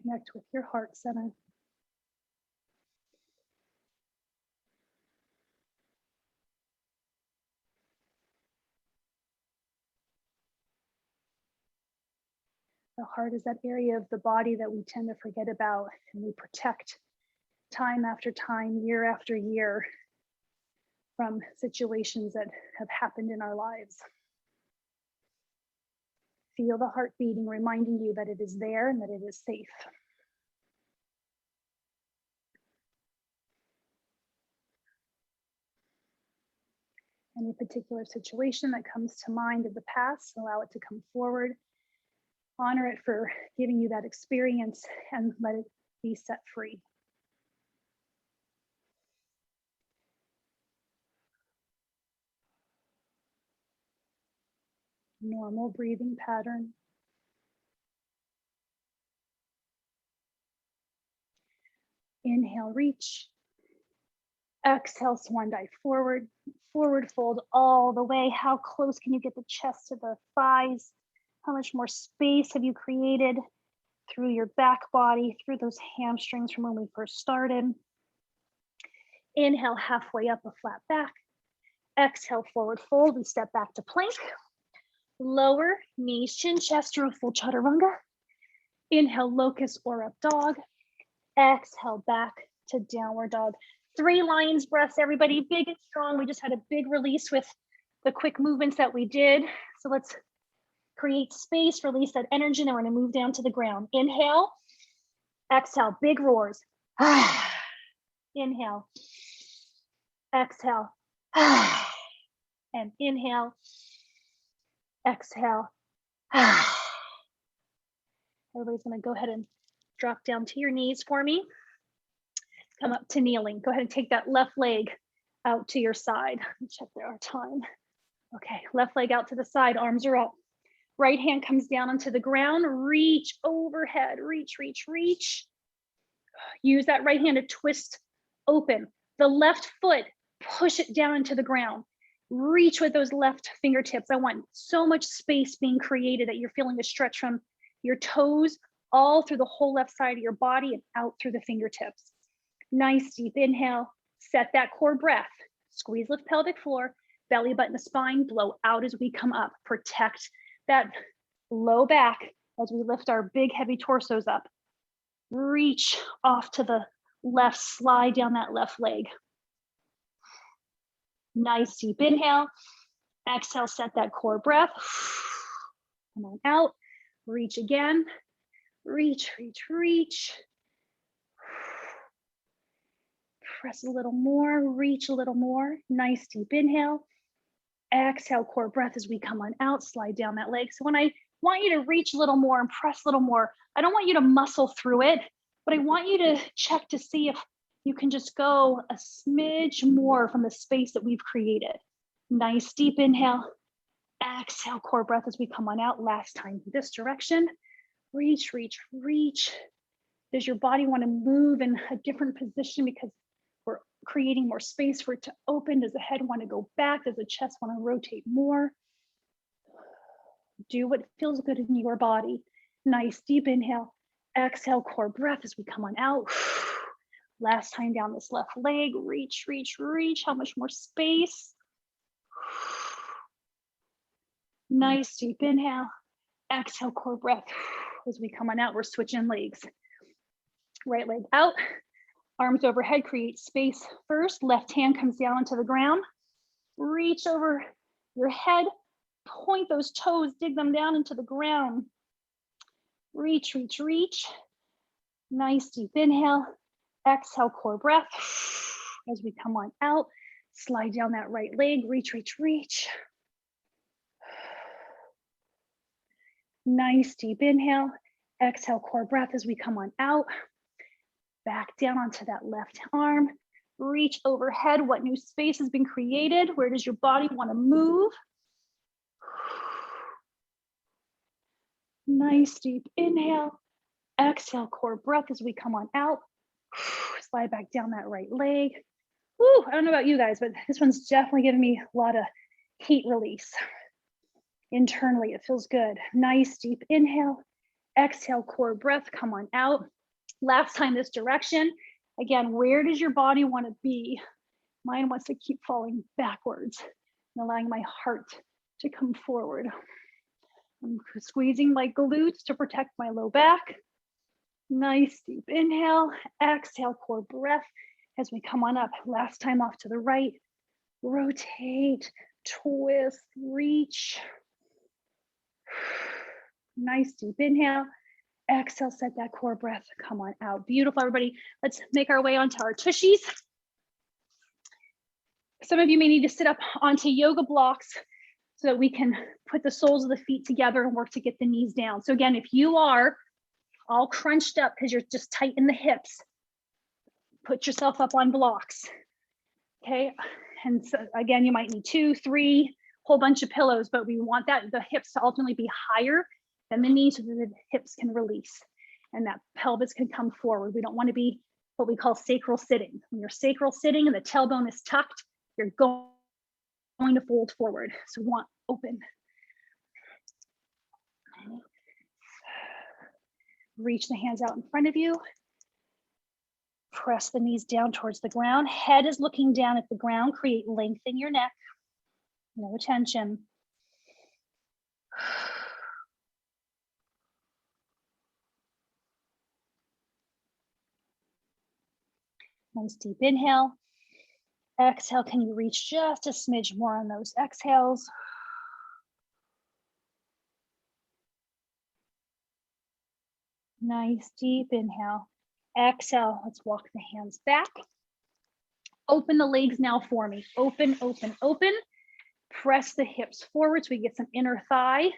Connect with your heart center. The heart is that area of the body that we tend to forget about, and we protect time after time, year after year, from situations that have happened in our lives. Feel the heart beating, reminding you that it is there and that it is safe. Any particular situation that comes to mind of the past, allow it to come forward. Honor it for giving you that experience and let it be set free. Normal breathing pattern. Inhale, reach. Exhale, swan dive forward. Forward fold all the way. How close can you get the chest to the thighs? How much more space have you created through your back body, through those hamstrings from when we first started? Inhale, halfway up, a flat back. Exhale, forward fold. We step back to plank. Lower knees, chin, chest to a full chaturanga. Inhale, locust or up dog. Exhale, back to downward dog. 3 lions breaths, everybody, big and strong. We just had a big release with the quick movements that we did. So let's create space, release that energy, and then we're gonna move down to the ground. Inhale, exhale, big roars. Inhale, exhale, and inhale, exhale. Everybody's gonna go ahead and drop down to your knees for me. Come up to kneeling. Go ahead and take that left leg out to your side. Check our time. Okay, left leg out to the side, arms are up. Right hand comes down onto the ground, reach overhead, reach, reach, reach. Use that right hand to twist open. The left foot, push it down into the ground. Reach with those left fingertips. I want so much space being created that you're feeling a stretch from your toes all through the whole left side of your body and out through the fingertips. Nice deep inhale, set that core breath. Squeeze, lift pelvic floor, belly button to spine, blow out as we come up. Protect that low back as we lift our big heavy torsos up. Reach off to the left, slide down that left leg. Nice deep inhale. Exhale, set that core breath. Come on out, reach again. Reach, reach, reach. Press a little more, reach a little more. Nice deep inhale. Exhale, core breath as we come on out, slide down that leg. So when I want you to reach a little more and press a little more. I don't want you to muscle through it, but I want you to check to see if you can just go a smidge more from the space that we've created. Nice deep inhale. Exhale, core breath as we come on out. Last time this direction. Reach, reach, reach. Does your body want to move in a different position because we're creating more space for it to open? Does the head want to go back? Does the chest want to rotate more? Do what feels good in your body. Nice deep inhale. Exhale, core breath as we come on out. Last time down this left leg. Reach, reach, reach. How much more space? Nice deep inhale. Exhale, core breath. As we come on out, we're switching legs. Right leg out, arms overhead, create space first. Left hand comes down onto the ground. Reach over your head, point those toes, dig them down into the ground. Reach, reach, reach. Nice deep inhale. Exhale, core breath. As we come on out, slide down that right leg, reach, reach, reach. Nice deep inhale. Exhale, core breath as we come on out. Back down onto that left arm. Reach overhead. What new space has been created? Where does your body want to move? Nice deep inhale. Exhale, core breath as we come on out. Slide back down that right leg. Woo, I don't know about you guys, but this one's definitely giving me a lot of heat release. Internally, it feels good. Nice deep inhale. Exhale, core breath, come on out. Last time this direction. Again, where does your body want to be? Mine wants to keep falling backwards and allowing my heart to come forward. I'm squeezing my glutes to protect my low back. Nice deep inhale. Exhale, core breath as we come on up. Last time off to the right. Rotate, twist, reach. Nice deep inhale. Exhale, set that core breath. Come on out. Beautiful, everybody. Let's make our way onto our tushies. Some of you may need to sit up onto yoga blocks so that we can put the soles of the feet together and work to get the knees down. So again, if you are all crunched up because you're just tight in the hips, put yourself up on blocks, okay? And so again, you might need 2, 3, whole bunch of pillows, but we want the hips to ultimately be higher than the knees so that the hips can release and that pelvis can come forward. We don't want to be what we call sacral sitting. When you're sacral sitting and the tailbone is tucked, you're going to fold forward. So we want open. Reach the hands out in front of you. Press the knees down towards the ground. Head is looking down at the ground. Create length in your neck. No tension. Nice deep inhale. Exhale, can you reach just a smidge more on those exhales? Nice deep inhale. Exhale, let's walk the hands back. Open the legs now for me. Open, open, open. Press the hips forward so we get some inner thigh.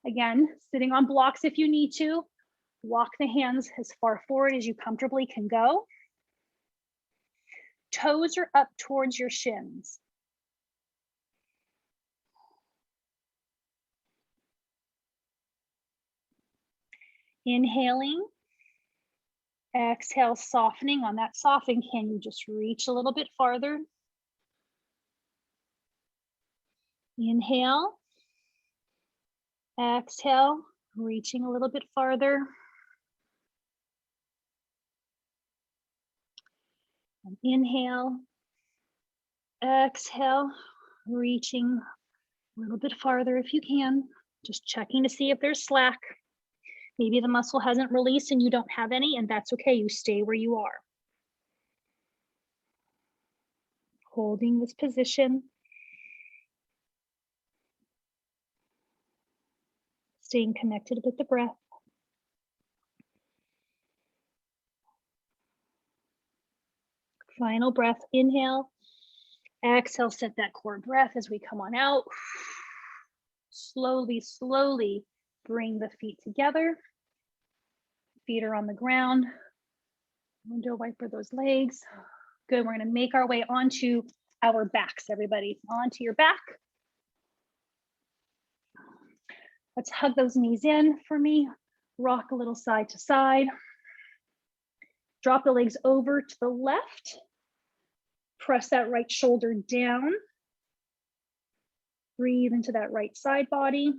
Again, sitting on blocks if you need to. Walk the hands as far forward as you comfortably can go. Toes are up towards your shins. Inhaling. Exhale, softening. On that softening, can you just reach a little bit farther? Inhale. Exhale, reaching a little bit farther. And inhale. Exhale, reaching a little bit farther if you can. Just checking to see if there's slack. Maybe the muscle hasn't released and you don't have any, and that's okay. You stay where you are. Holding this position. Staying connected with the breath. Final breath, inhale. Exhale, set that core breath as we come on out. Slowly, slowly Bring the feet together. Feet are on the ground. Window wiper those legs. Good, we're gonna make our way onto our backs, everybody. Onto your back. Let's hug those knees in for me. Rock a little side to side. Drop the legs over to the left. Press that right shoulder down. Breathe into that right side body.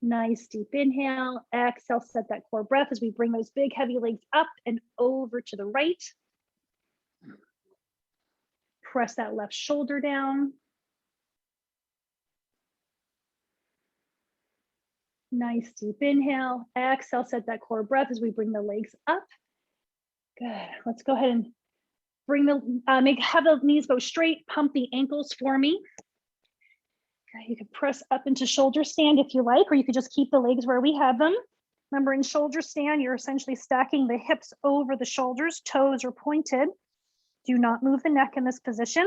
Nice deep inhale. Exhale, set that core breath as we bring those big heavy legs up and over to the right. Press that left shoulder down. Nice deep inhale. Exhale, set that core breath as we bring the legs up. Good. Let's go ahead and bring the have the knees go straight. Pump the ankles for me. Okay, you can press up into shoulder stand if you like, or you could just keep the legs where we have them. Remember, in shoulder stand, you're essentially stacking the hips over the shoulders. Toes are pointed. Do not move the neck in this position.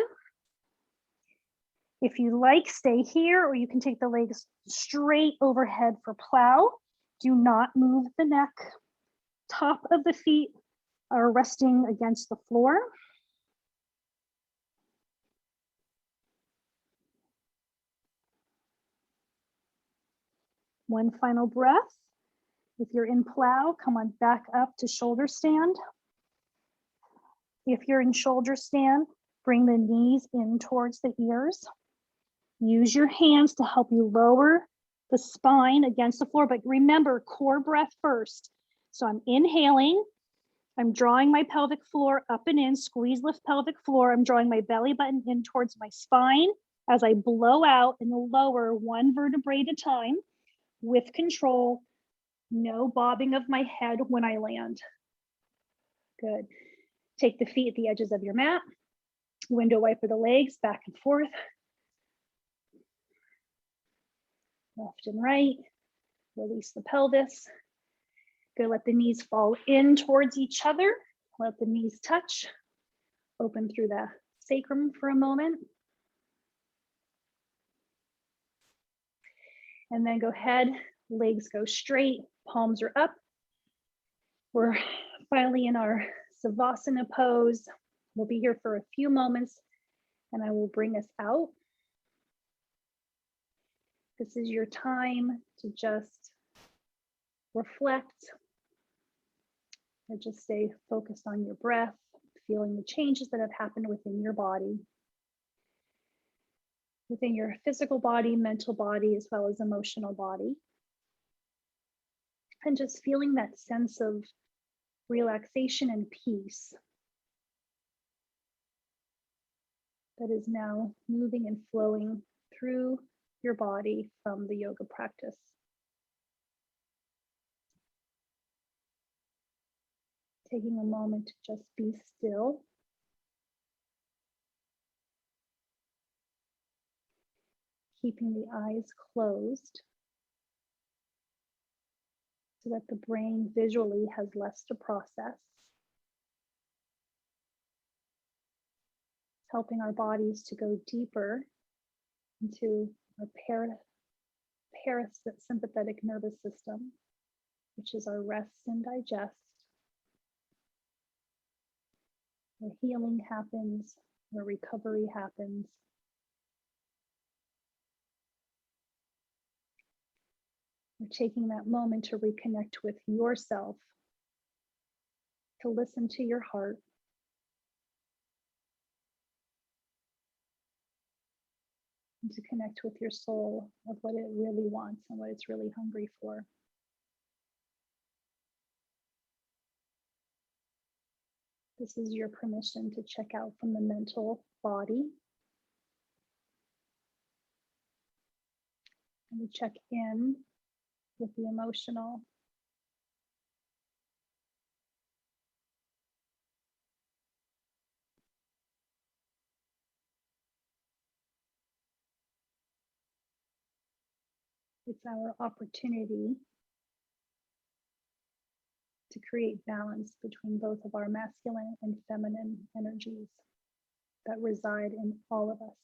If you like, stay here, or you can take the legs straight overhead for plow. Do not move the neck. Top of the feet are resting against the floor. One final breath. If you're in plow, come on back up to shoulder stand. If you're in shoulder stand, bring the knees in towards the ears. Use your hands to help you lower the spine against the floor, but remember, core breath first. So I'm inhaling, I'm drawing my pelvic floor up and in, squeeze, lift pelvic floor. I'm drawing my belly button in towards my spine as I blow out and lower one vertebrae at a time with control. No bobbing of my head when I land. Good. Take the feet at the edges of your mat. Window wiper the legs back and forth. Left and right. Release the pelvis. Good. Let the knees fall in towards each other. Let the knees touch. Open through the sacrum for a moment. And then go ahead. Legs go straight. Palms are up. We're finally in our Savasana pose. We'll be here for a few moments and I will bring us out. This is your time to just reflect or just stay focused on your breath, feeling the changes that have happened within your body, within your physical body, mental body, as well as emotional body. And just feeling that sense of relaxation and peace that is now moving and flowing through your body from the yoga practice. Taking a moment to just be still. Keeping the eyes closed so that the brain visually has less to process. Helping our bodies to go deeper into our parasympathetic nervous system, which is our rest and digest, where healing happens, where recovery happens. We're taking that moment to reconnect with yourself, to listen to your heart, and to connect with your soul of what it really wants and what it's really hungry for. This is your permission to check out from the mental body and to check in with the emotional. It's our opportunity to create balance between both of our masculine and feminine energies that reside in all of us.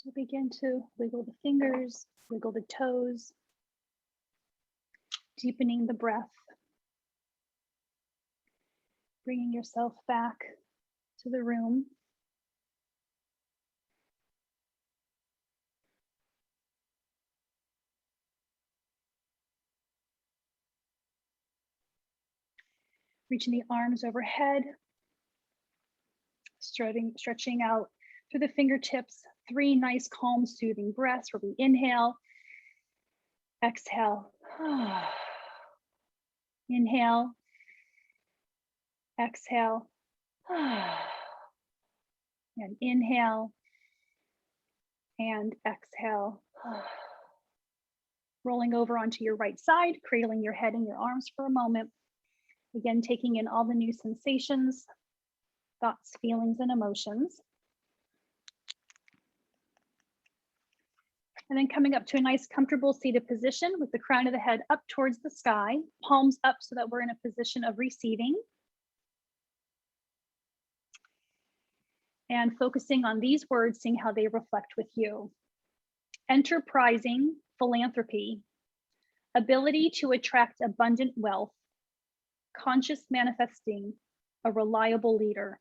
So begin to wiggle the fingers, wiggle the toes, deepening the breath, bringing yourself back to the room. Reaching the arms overhead, stretching out through the fingertips. 3 nice, calm, soothing breaths where we inhale, exhale, inhale, exhale, and inhale and exhale. Rolling over onto your right side, cradling your head and your arms for a moment. Again, taking in all the new sensations, thoughts, feelings, and emotions. And then coming up to a nice comfortable seated position with the crown of the head up towards the sky, palms up so that we're in a position of receiving. And focusing on these words, seeing how they reflect with you. Enterprising philanthropy, ability to attract abundant wealth, conscious manifesting, a reliable leader.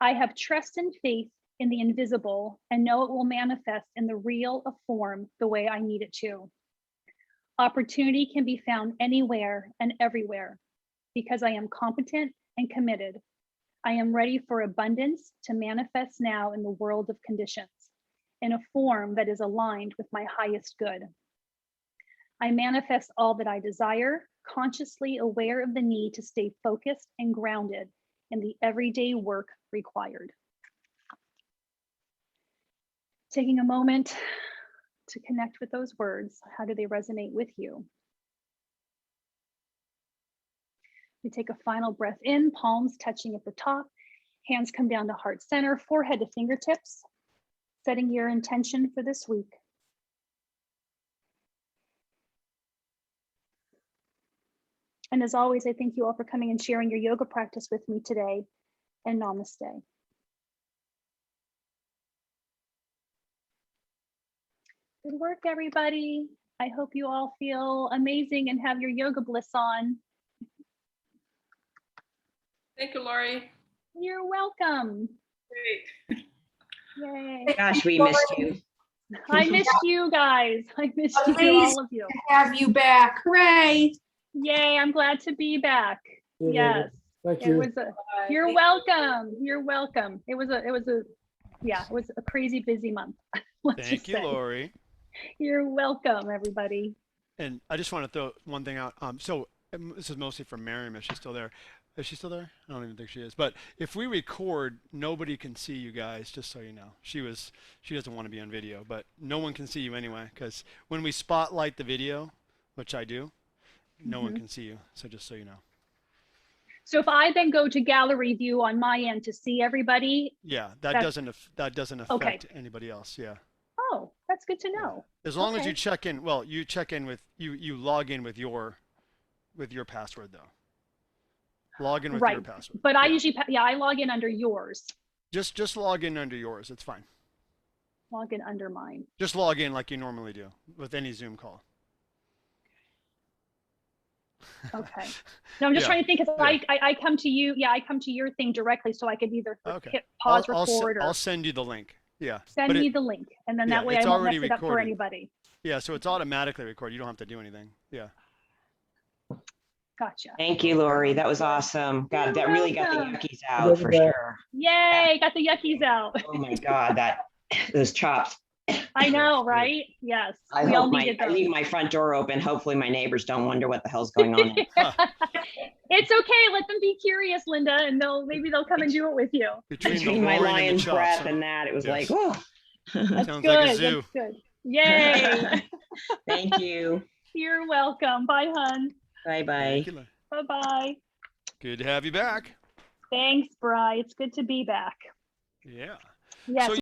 I have trust and faith in the invisible and know it will manifest in the real of form the way I need it to. Opportunity can be found anywhere and everywhere because I am competent and committed. I am ready for abundance to manifest now in the world of conditions in a form that is aligned with my highest good. I manifest all that I desire, consciously aware of the need to stay focused and grounded in the everyday work required. Taking a moment to connect with those words. How do they resonate with you? We take a final breath in, palms touching at the top, hands come down to heart center, forehead to fingertips, setting your intention for this week. And as always, I thank you all for coming and sharing your yoga practice with me today, and namaste. Good work, everybody. I hope you all feel amazing and have your yoga bliss on. Thank you, Lori. You're welcome. Great. Yay. Gosh, we missed you. I missed you guys. I missed you, Amazing. all of you. Have you back. Hooray. Yay, I'm glad to be back. Yes. Thank It you. was a, you're welcome. You're welcome. It was a crazy busy month. Let's Thank just you, say. Lori. You're welcome, everybody. And I just want to throw one thing out. So this is mostly for Miriam, if she's still there. Is she still there? I don't even think she is. But if we record, nobody can see you guys, just so you know. She doesn't want to be on video, but no one can see you anyway, because when we spotlight the video, which I do, no one can see you. So just so you know. So if I then go to gallery view on my end to see everybody. Yeah, that doesn't affect anybody else. Yeah. Oh, that's good to know. As long as Okay. you check in, well, you check in with you log in with your password though. Log in with your password. But I usually, I log in under yours. Just log in under yours. It's fine. Log in under mine. Just log in like you normally do with any Zoom call. Okay. No, I'm just trying to think, because I come to you. Yeah, I come to your thing directly, so I could either hit pause, record, or I'll send you the link. Yeah. send me the link, and then that way I won't mess it up for anybody. Yeah, so it's automatically recorded. You don't have to do anything. Yeah. Gotcha. Thank you, Lori. That was awesome. God, You're that really got the welcome. yuckies out for sure. Yay, got the yuckies out. Oh my God, those chops. I know, right? Yes. I We all hope needed I those. leave my front door open. Hopefully my neighbors don't wonder what the hell's going on. It's okay. Let them be curious, Linda, and maybe they'll come and do it with you. Between my lion's breath and that, it was like, oh. That's Sounds good. like a zoo. That's good. Yay. Thank you. You're welcome. Bye, hun. Bye-bye. Bye-bye. Good to have you back. Thanks, Bri. It's good to be back. Yeah. Yes. So